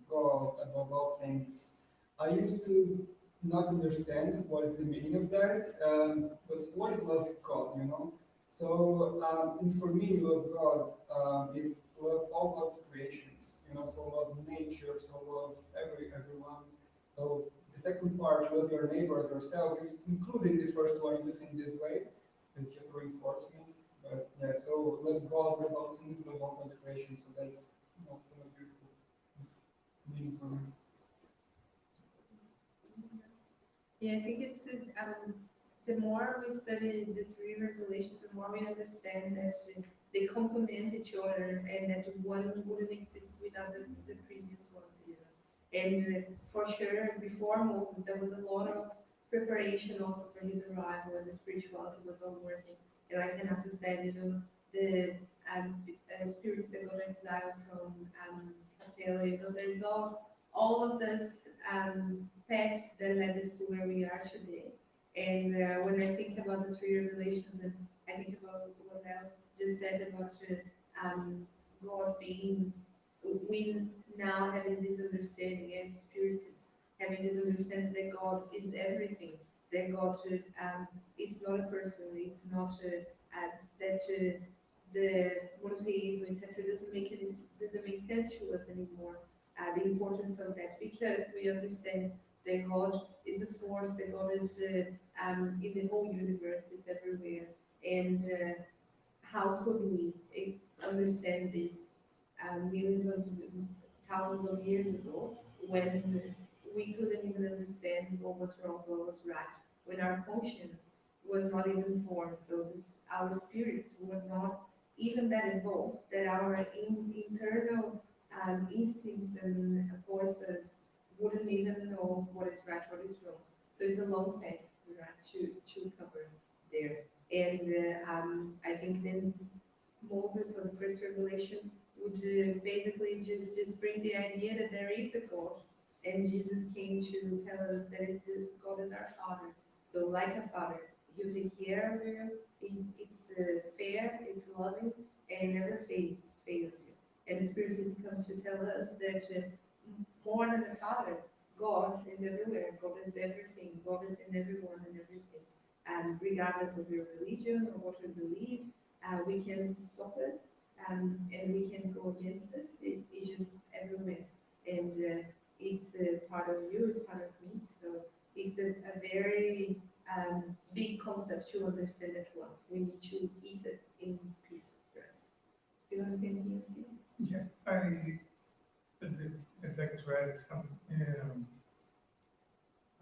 God above all things, I used to not understand what is the meaning of that, but what is love God, So, and for me, love God is love all God's creations, so love nature, so love everyone. So the second part, love your neighbor as yourself, is including the first one if you think this way. It's just reinforcement. But yeah, so love God, love all things, love all God's creation. So that's so much beautiful meaning for me. Yeah, I think it's the more we study the three revelations, the more we understand that they complement each other and that one wouldn't exist without the previous one. And for sure, before Moses, there was a lot of preparation also for his arrival, and the spirituality was all working. And like Renata said, the spirits that got exiled from Capella, there's all of this path that led us to where we are today. And when I think about the three revelations, and I think about what I just said about God being, we now having this understanding as spiritists, having this understanding that God is everything, that God, it's not a person, it's not that the monotheism, etc., doesn't make sense to us anymore. The importance of that, because we understand that God is a force, that God is in the whole universe, it's everywhere. And how could we understand this millions of thousands of years ago when we couldn't even understand what was wrong, what was right, when our conscience was not even formed. So our spirits were not even that involved, that our internal instincts and voices wouldn't even know what is right, what is wrong. So it's a long path, right, to cover there. And I think then Moses, or the first revelation, would basically just bring the idea that there is a God, and Jesus came to tell us that God is our Father. So like a father, He'll take care of you. It's fair, it's loving, and never fails you. And the Spiritism comes to tell us that more than a father, God is everywhere. God is everything. God is in everyone and everything. And regardless of your religion or what you believe, we can stop it, and we can go against it. It's just everywhere. And it's part of you, it's part of me. So it's a very big concept to understand at once. We need to eat it in pieces, right? Do you want to say anything else? Yeah, I'd like to add something.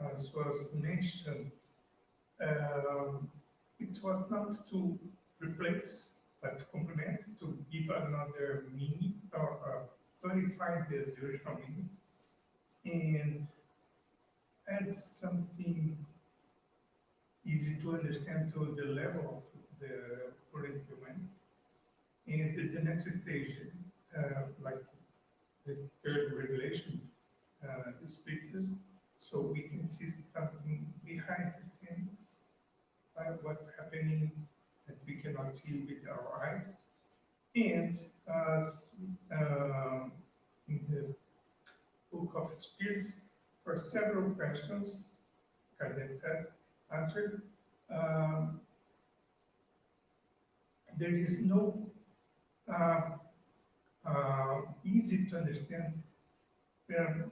As was mentioned, it was not to replace, but to complement, to give another meaning or clarify the original meaning and add something easy to understand to the level of the current human. And the next stage, like the third revelation, is Spiritism, so we can see something behind the scenes, what's happening that we cannot see with our eyes. And as in the book of Spirits, for several questions, Kardec said, answered, there is no easy to understand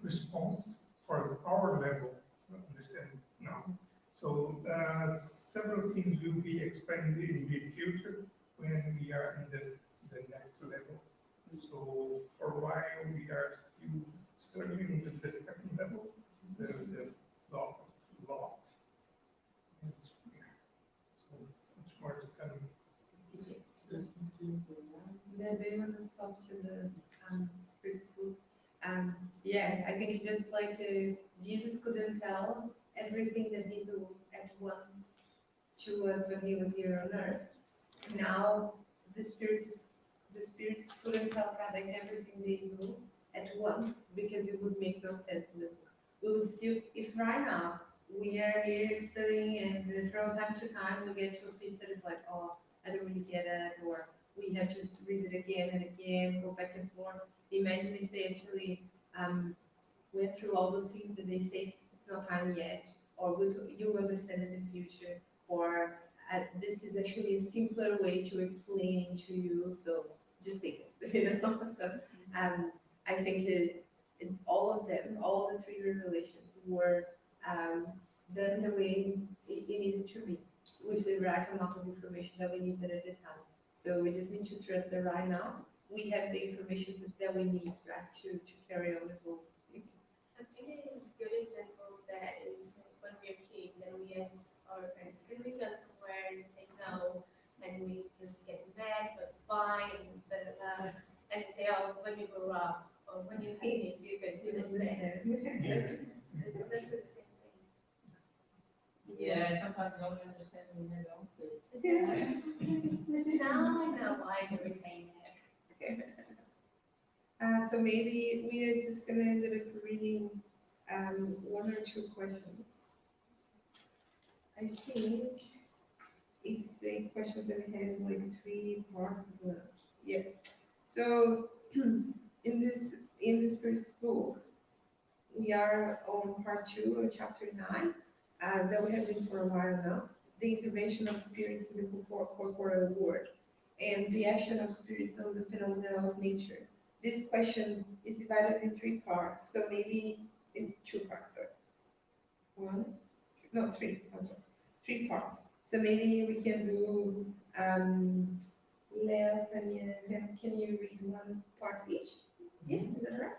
response for our level of understanding now. So several things will be explained in the future when we are in the next level. So for a while we are still struggling with the second level, the law of law. And, yeah, so much more to come. They want to talk to the spirit school. Yeah, I think just like Jesus couldn't tell everything that he do at once to us when he was here on earth. Now the spirits couldn't tell Kardec everything they do at once because it would make no sense in the book. We would still, if right now we are here studying, and from time to time we get to a piece that is like, oh, I don't really get it, or we have to read it again and again, go back and forth. Imagine if they actually went through all those things that they say it's not time yet, or you'll understand in the future, or this is actually a simpler way to explain to you. So just think it, So I think all of them, all the three revelations were done the way it needed to be, with the right amount of information that we needed at the time. So we just need to trust that right now we have the information that we need, right, to carry on the book. I think a good example of that is when we are kids and we ask our parents, can we go somewhere and say no, and we just get mad but fine, and they say, oh, when you grow up or when you have kids, you can do the same. It's exactly the same thing. Yeah, sometimes you only understand when you have your own kids. Now I know why they were saying that. So maybe we are just gonna end up reading one or two questions. I think it's a question that has like three parts, isn't it? Yeah. So in this first book, we are on part 2 of chapter 9, that we have been for a while now. The intervention of spirits in the corporeal world and the action of spirits on the phenomena of nature. This question is divided in 3 parts, so maybe in 2 parts, sorry. 1, no, 3, I'm sorry. 3 parts. So maybe we can do, Leo, Tanya, can you read one part each? Yeah, is that right?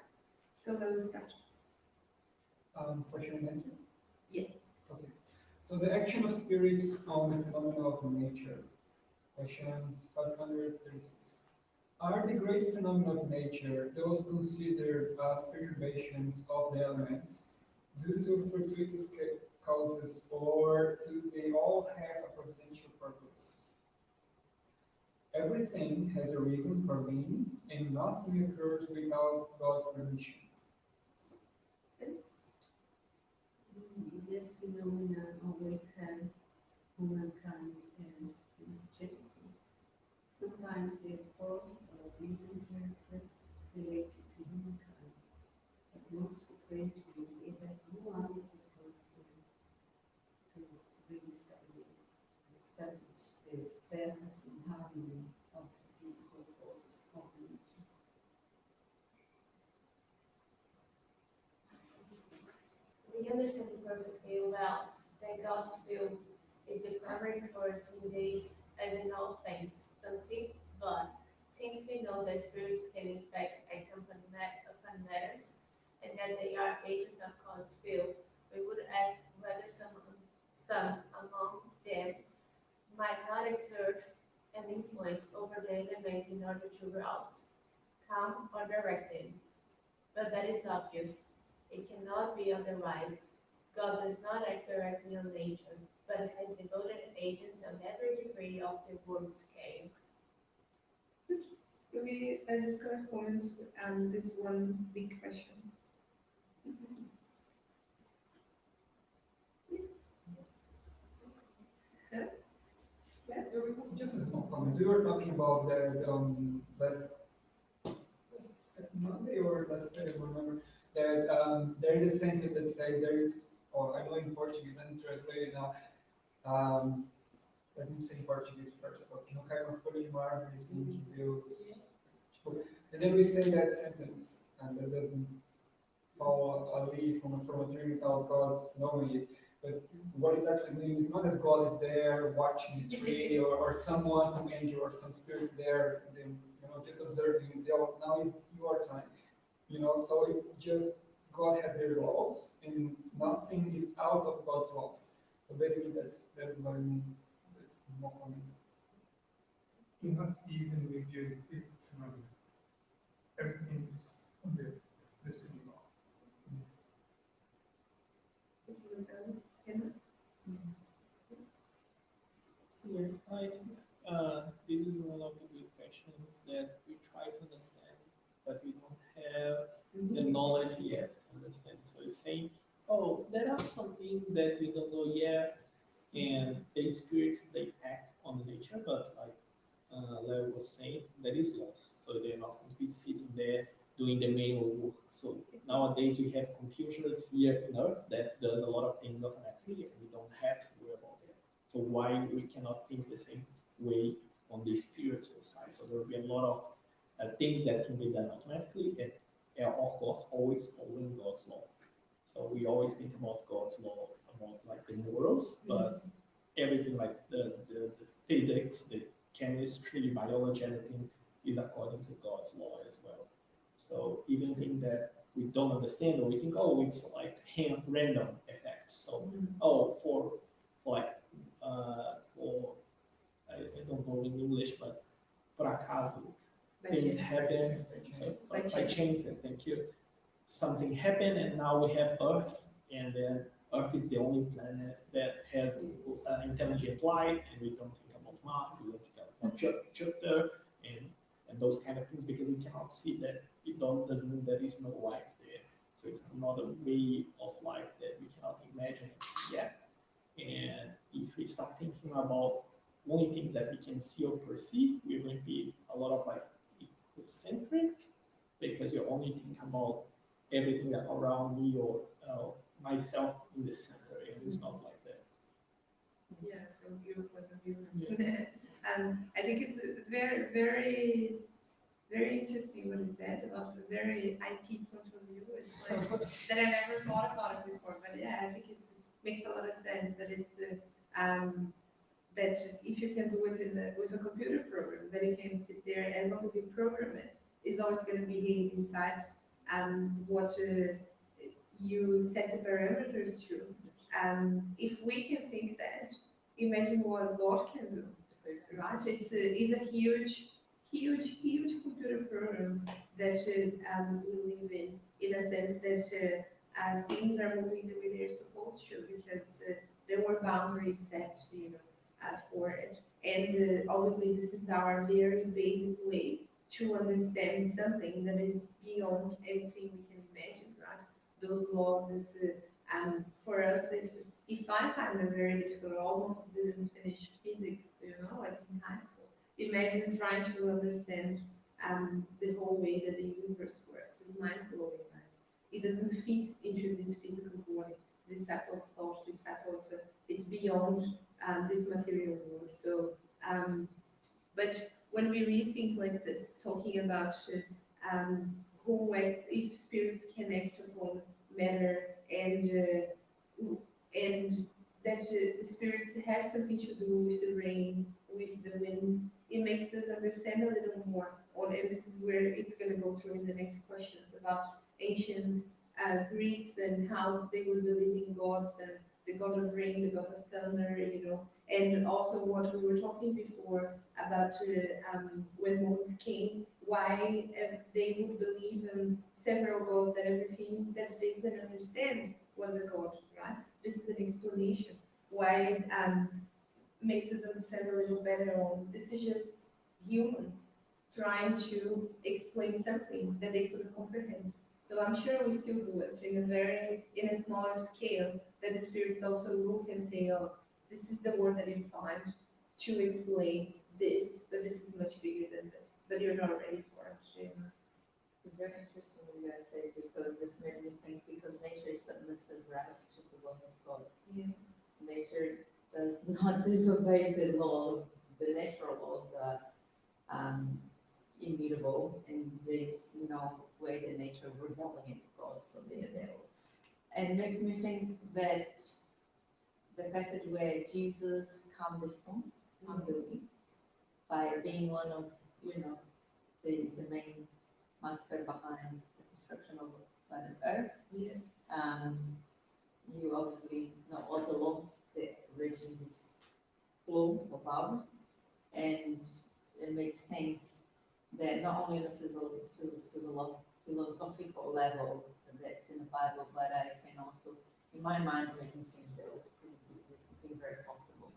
So we'll start. Question and answer? Yes. Okay. So the action of spirits on the phenomena of nature. Question 536. Are the great phenomena of nature those considered as perturbations of the elements due to fortuitous causes, or do they all have a providential purpose? Everything has a reason for being, and nothing occurs without God's permission. This phenomena always have humankind as the objective. Sometimes they fall or reason character related to humankind, but most frequently they have no other purpose than to really establish the balance and harmony of the physical forces of nature. We understand perfectly well that God's will is the primary course in this, as in all things, conceived, but since we know that spirits can in fact act upon matters, and that they are agents of God's will, we would ask whether some among them might not exert an influence over the elements in order to rouse, calm, or direct them. But that is obvious. It cannot be otherwise. God does not act directly on nature, but has devoted agents on every degree of the world's scale. So I just got to comment this one big question. Just a small comment. We were talking about that last Monday or last day, I don't remember, that there is a sentence that say there is, or I know in Portuguese, I'm translating now, let me say in Portuguese first. So, que não cai uma folha de uma árvore assim que Deus. And then we say that sentence, and that doesn't fall a leaf from a tree without God's knowing it. But what it's actually meaning is not that God is there watching the tree, or someone, some angel, or some spirit there, and then, just observing. And say, oh, now is your time. So it's just God has their laws, and nothing is out of God's laws. So basically, that's what it means. That's more comments. Not even with your phenomena. Everything is under the same law. Yeah, I think this is one of the good questions that we try to understand, but we don't have the knowledge yet to understand. So it's saying, oh, there are some things that we don't know yet, and the spirits they act on the nature, but like Larry was saying, that is lost. So they're not going to be sitting there doing the manual work. So nowadays we have computers here in Earth that does a lot of things automatically, and we don't have to worry about that. So why we cannot think the same way on the spiritual side? So there will be a lot of things that can be done automatically, and of course always following God's law. So we always think about God's law, about like the morals, but everything like the physics, the chemistry, biology, everything is according to God's law as well. So even things that we don't understand, or we think, oh, it's like random effects. So, oh, for like, for, I don't know in English, but por acaso, things happen, so, by chance, thank you. Something happened, and now we have Earth, and then Earth is the only planet that has intelligent life, and we don't think about Mars, we don't think about Jupiter, and those kind of things, because we cannot see that doesn't mean there is no life there. So it's another way of life that we cannot imagine yet. And if we start thinking about only things that we can see or perceive, we're going to be a lot of like egocentric, because you only think about everything that around me or myself in the center, and it's not like that. Yeah, from your point of view. Yeah. I think it's very, very, very interesting what is said about the very IT point of view. It's like that I never thought about it before, but yeah, I think it makes a lot of sense that it's that if you can do it with a computer program, that you can sit there as long as you program it, it's always going to behave inside what you set the parameters to. If we can think that, imagine what God can do, right? It's a huge, huge, huge computer program that we live in a sense that things are moving the way they're supposed to, because there were boundaries set, for it. And obviously, this is our very basic way to understand something that is beyond everything we can imagine, right? Those laws is, for us, if I find them very difficult, I almost didn't finish physics, like in high school. Imagine trying to understand the whole way that the universe works. It's mind-blowing, right? It doesn't fit into this physical body, this type of thought, this type of, it's beyond this material world. So, but when we read things like this, talking about who acts, if spirits can act upon matter, and that the spirits have something to do with the rain, with the winds, it makes us understand a little more. And this is where it's going to go through in the next questions about ancient Greeks and how they would believe in gods, and the god of rain, the god of thunder, and also what we were talking before about when Moses came, why they would believe in several gods, and everything that they didn't understand was a god, right? This is an explanation why it makes us understand a little better on this is just humans trying to explain something that they couldn't comprehend. So I'm sure we still do it in a smaller scale, that the spirits also look and say, oh, this is the word that you find to explain this, but this is much bigger than this, but you're not ready for it. It's very interesting what you guys say, because this made me think, because nature is submissive, right, to the law of God. Yeah. Nature does not disobey the law. The natural laws are immutable, and there's no way the nature will rebel against God, so they're there. And it makes me think that the passage where Jesus calmed the storm, by being one of, the main master behind the construction of planet Earth. Yeah. You obviously know all the laws that regime this flow of ours, and it makes sense that not only on a philosophical level that's in the Bible, but I can also, in my mind, making things that would be something very possible.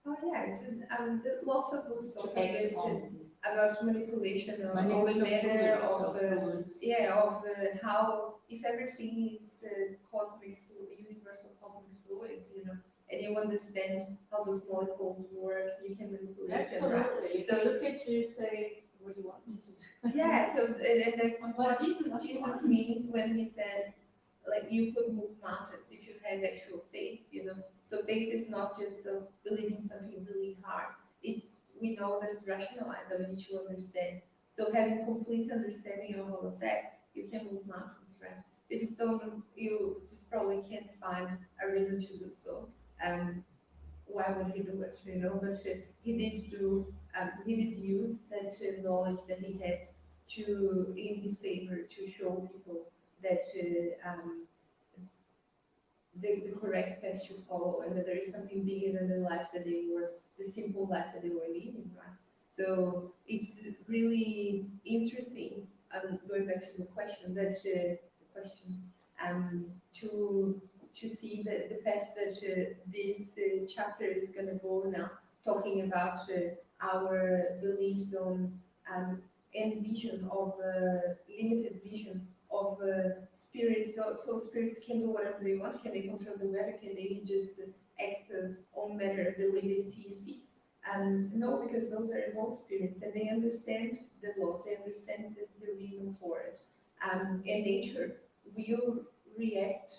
Oh yeah, it's lots of books talk Act about manipulation of Manipulation of matter, fluids, of how if everything is cosmic fluid, and you understand how those molecules work, you can manipulate them, right? Absolutely. If So- I look at you, say, what do you want me to do? Yeah, so, and that's But what Jesus Jesus means when he said, like, you could move mountains if you had actual faith. So faith is not just believing something really hard. We know that it's rationalized, and we need to understand. So having complete understanding of all of that, you can move mountains, right? You just probably can't find a reason to do so. Why would he do it, But he did use that knowledge that he had in his favor, to show people that the correct path to follow, and that there is something bigger than the simple life that they were living, right? So it's really interesting, going back to the question, to see the path that this chapter is going to go now, talking about our beliefs on and vision of limited vision of spirits. So spirits can do whatever they want. Can they control the weather? Can they just act on matter the way they see fit? No, because those are evolved spirits, and they understand the laws. They understand the reason for it. And nature will react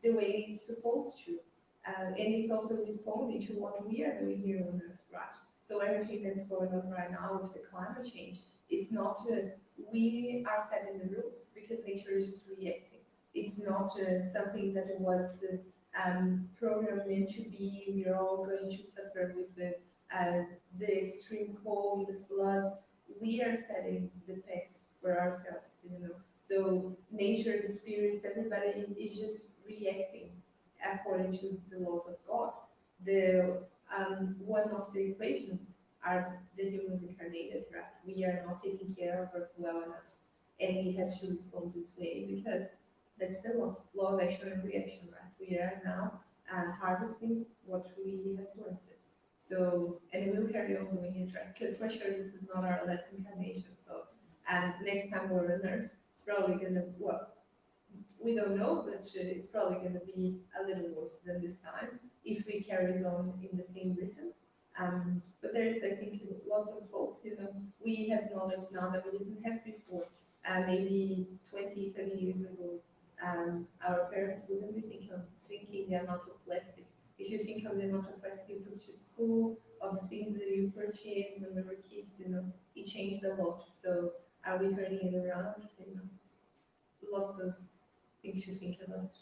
the way it's supposed to. And it's also responding to what we are doing here on Earth, right? So everything that's going on right now with the climate change, it's not, we are setting the rules, because nature is just reacting. It's not something that was programmed meant to be. We are all going to suffer with the extreme cold, the floods. We are setting the path for ourselves. So nature, the spirits, everybody is just reacting according to the laws of God. The one of the equations are the humans incarnated, right? We are not taking care of Earth well enough, and he has to respond this way, because that's the law of action and reaction, right? We are now harvesting what we have planted. So, and we'll carry on doing it, right? Because for sure this is not our last incarnation. So, next time we're on Earth, it's probably gonna, well, we don't know, but it's probably going to be a little worse than this time if we carry on in the same rhythm. But there is, I think, lots of hope. We have knowledge now that we didn't have before. Maybe 20, 30 years ago, our parents wouldn't be thinking the amount of plastic. If you think of the amount of plastic you took to school, of the things that you purchased when we were kids, it changed a lot. So are we turning it around? Lots of things to think about.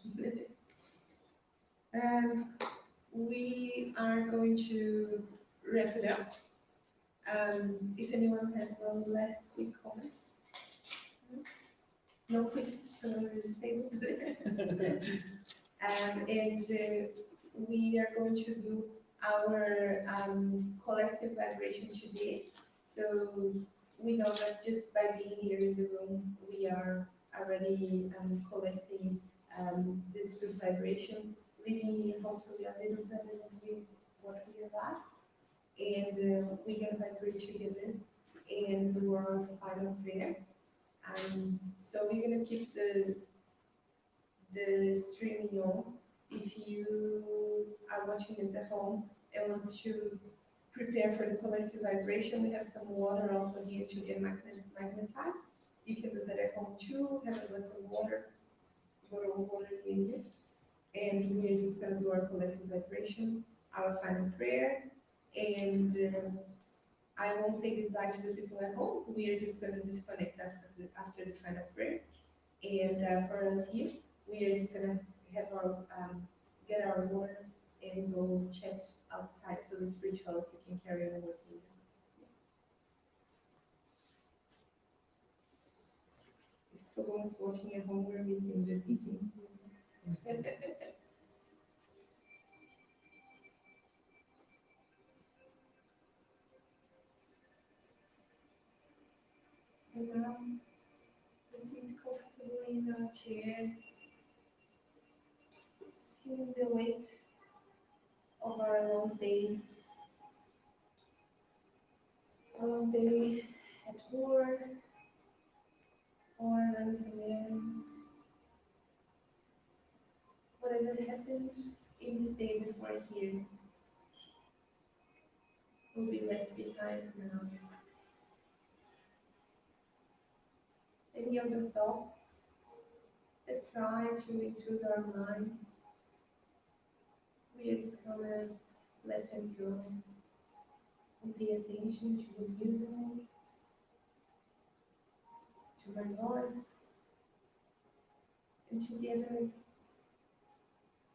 We are going to wrap it up. If anyone has one last quick comment. No quick, so we're disabled. And we are going to do our collective vibration today. So we know that just by being here in the room, we are already collecting this good vibration, living here hopefully a little better than what we are at. And we're going to vibrate together and do our final prayer. So we're going to keep the streaming on. If you are watching this at home and want to prepare for the collective vibration, we have some water also here to get magnetized. You can do that at home too. Have a glass of water, bottle of water near you. And we're just going to do our collective vibration, our final prayer. And I won't say goodbye to the people at home. We are just going to disconnect after the final prayer. And for us here, we are just going to have our get our water and go chat outside so the spirituality can carry on working. If someone is watching at home, we're missing the teaching. So now, we sit comfortably in our chairs, feeling the weight of our long day. A long day at work, or runs some errands. Whatever happened in this day before here will be left behind now. Any of the thoughts that try to intrude our minds, we are just gonna let them go and pay attention to the music, to my voice, and together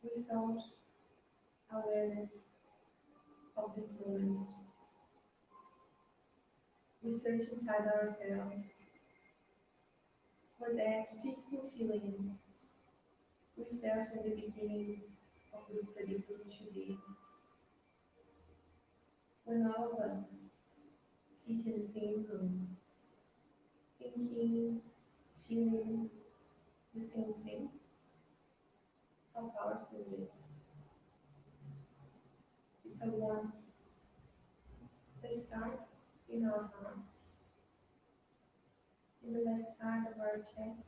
we sought awareness of this moment. We search inside ourselves for that peaceful feeling we felt at the beginning of the study group today, when all of us sit in the same room, thinking, feeling the same thing. How powerful it is. It's a warmth that starts in our hearts, in the left side of our chest.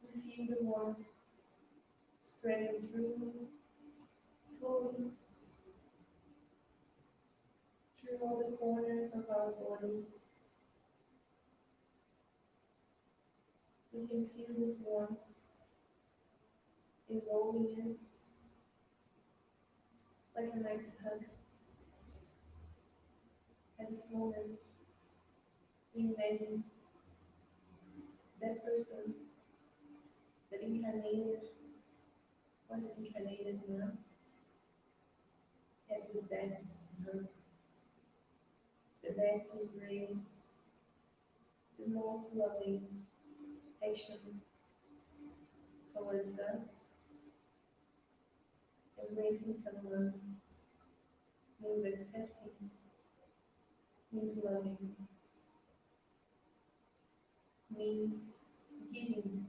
We feel the warmth spreading through, slowly, through all the corners of our body. We can feel this warmth enrolling us like a nice hug. At this moment, we imagine that person that incarnated, what is incarnated now, had the best hug, the best embrace, the most loving action towards us. Embracing someone means accepting, means loving, means giving.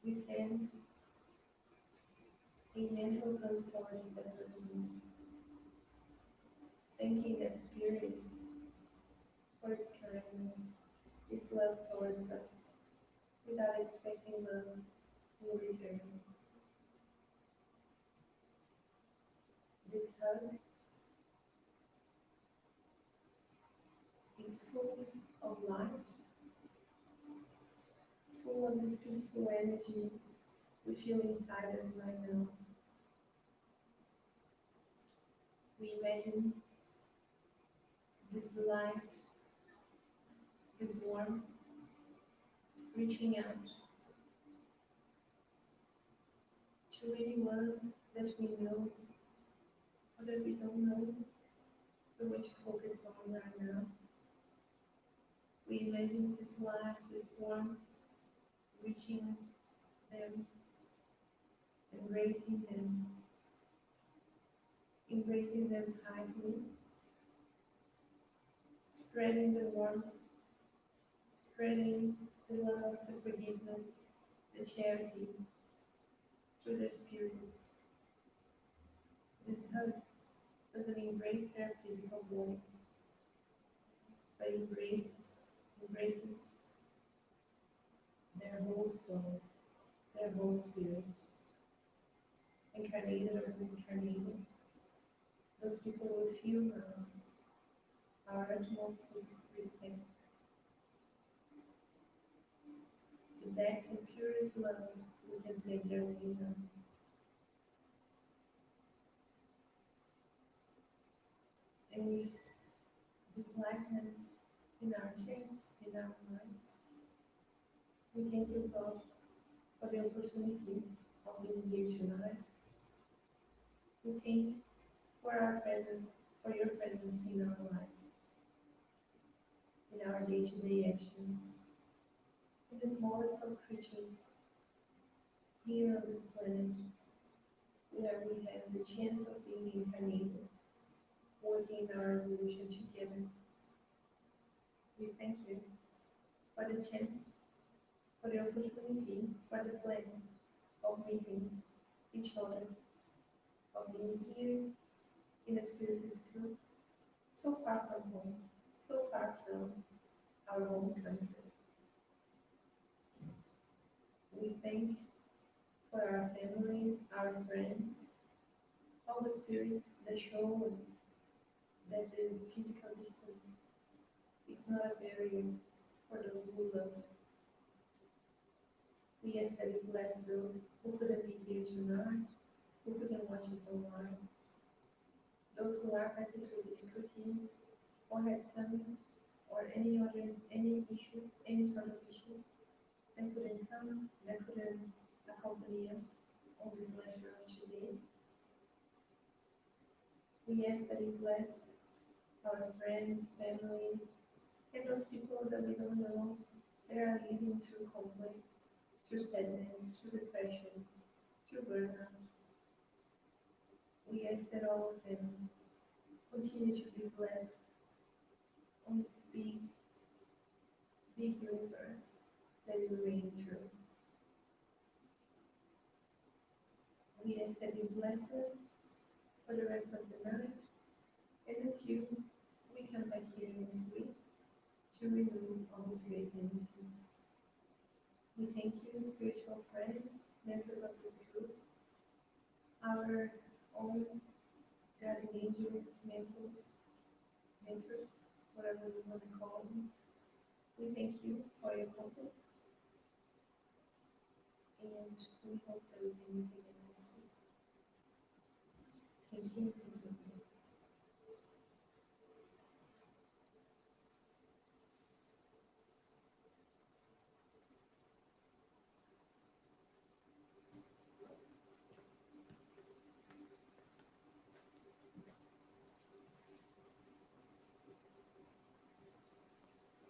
We send a mental hug towards that person, thanking that spirit for its kindness, its love towards us, without expecting love in return. This hug is full of light, full of this peaceful energy we feel inside us right now. We imagine this light, this warmth, reaching out to anyone that we know or that we don't know, but which focus on right now. We imagine this light, this warmth, reaching them, embracing them kindly, spreading the warmth, spreading the love, the forgiveness, the charity through their spirits. This hug doesn't embrace their physical body, but embraces their whole soul, their whole spirit, incarnated or disincarnated. Those people will feel our utmost respect. The best and purest love we can say there will be none. And with this lightness in our chests, in our minds, we thank you, God, for the opportunity of being here tonight. We thank for our presence, for your presence in our lives, in our day-to-day actions, in the smallest of creatures here on this planet, where we have the chance of being incarnated, working in our evolution together. We thank you for the chance, for the opportunity, for the plan of meeting each other, of being here in a Spiritist group, so far from home, so far from our home country. We thank for our family, our friends, all the spirits that show us that the physical distance is not a barrier for those who love. We ask that you bless those who couldn't be here tonight, who couldn't watch us online, those who are passing through difficulties or had some or any issue, any sort of issue that couldn't come, that couldn't accompany us on this lecture of today. We ask that you bless our friends, family, and those people that we don't know that are living through conflict, through sadness, through depression, through burnout. We ask that all of them continue to be blessed on this big, big universe that we reign through. We ask that you bless us for the rest of the night and until we come back here next week to renew all this great energy. We thank you, spiritual friends, mentors of this group, our own guardian angels, mentors, whatever you want to call them. We thank you for your comfort, and we hope that we can meet again next week. Thank you.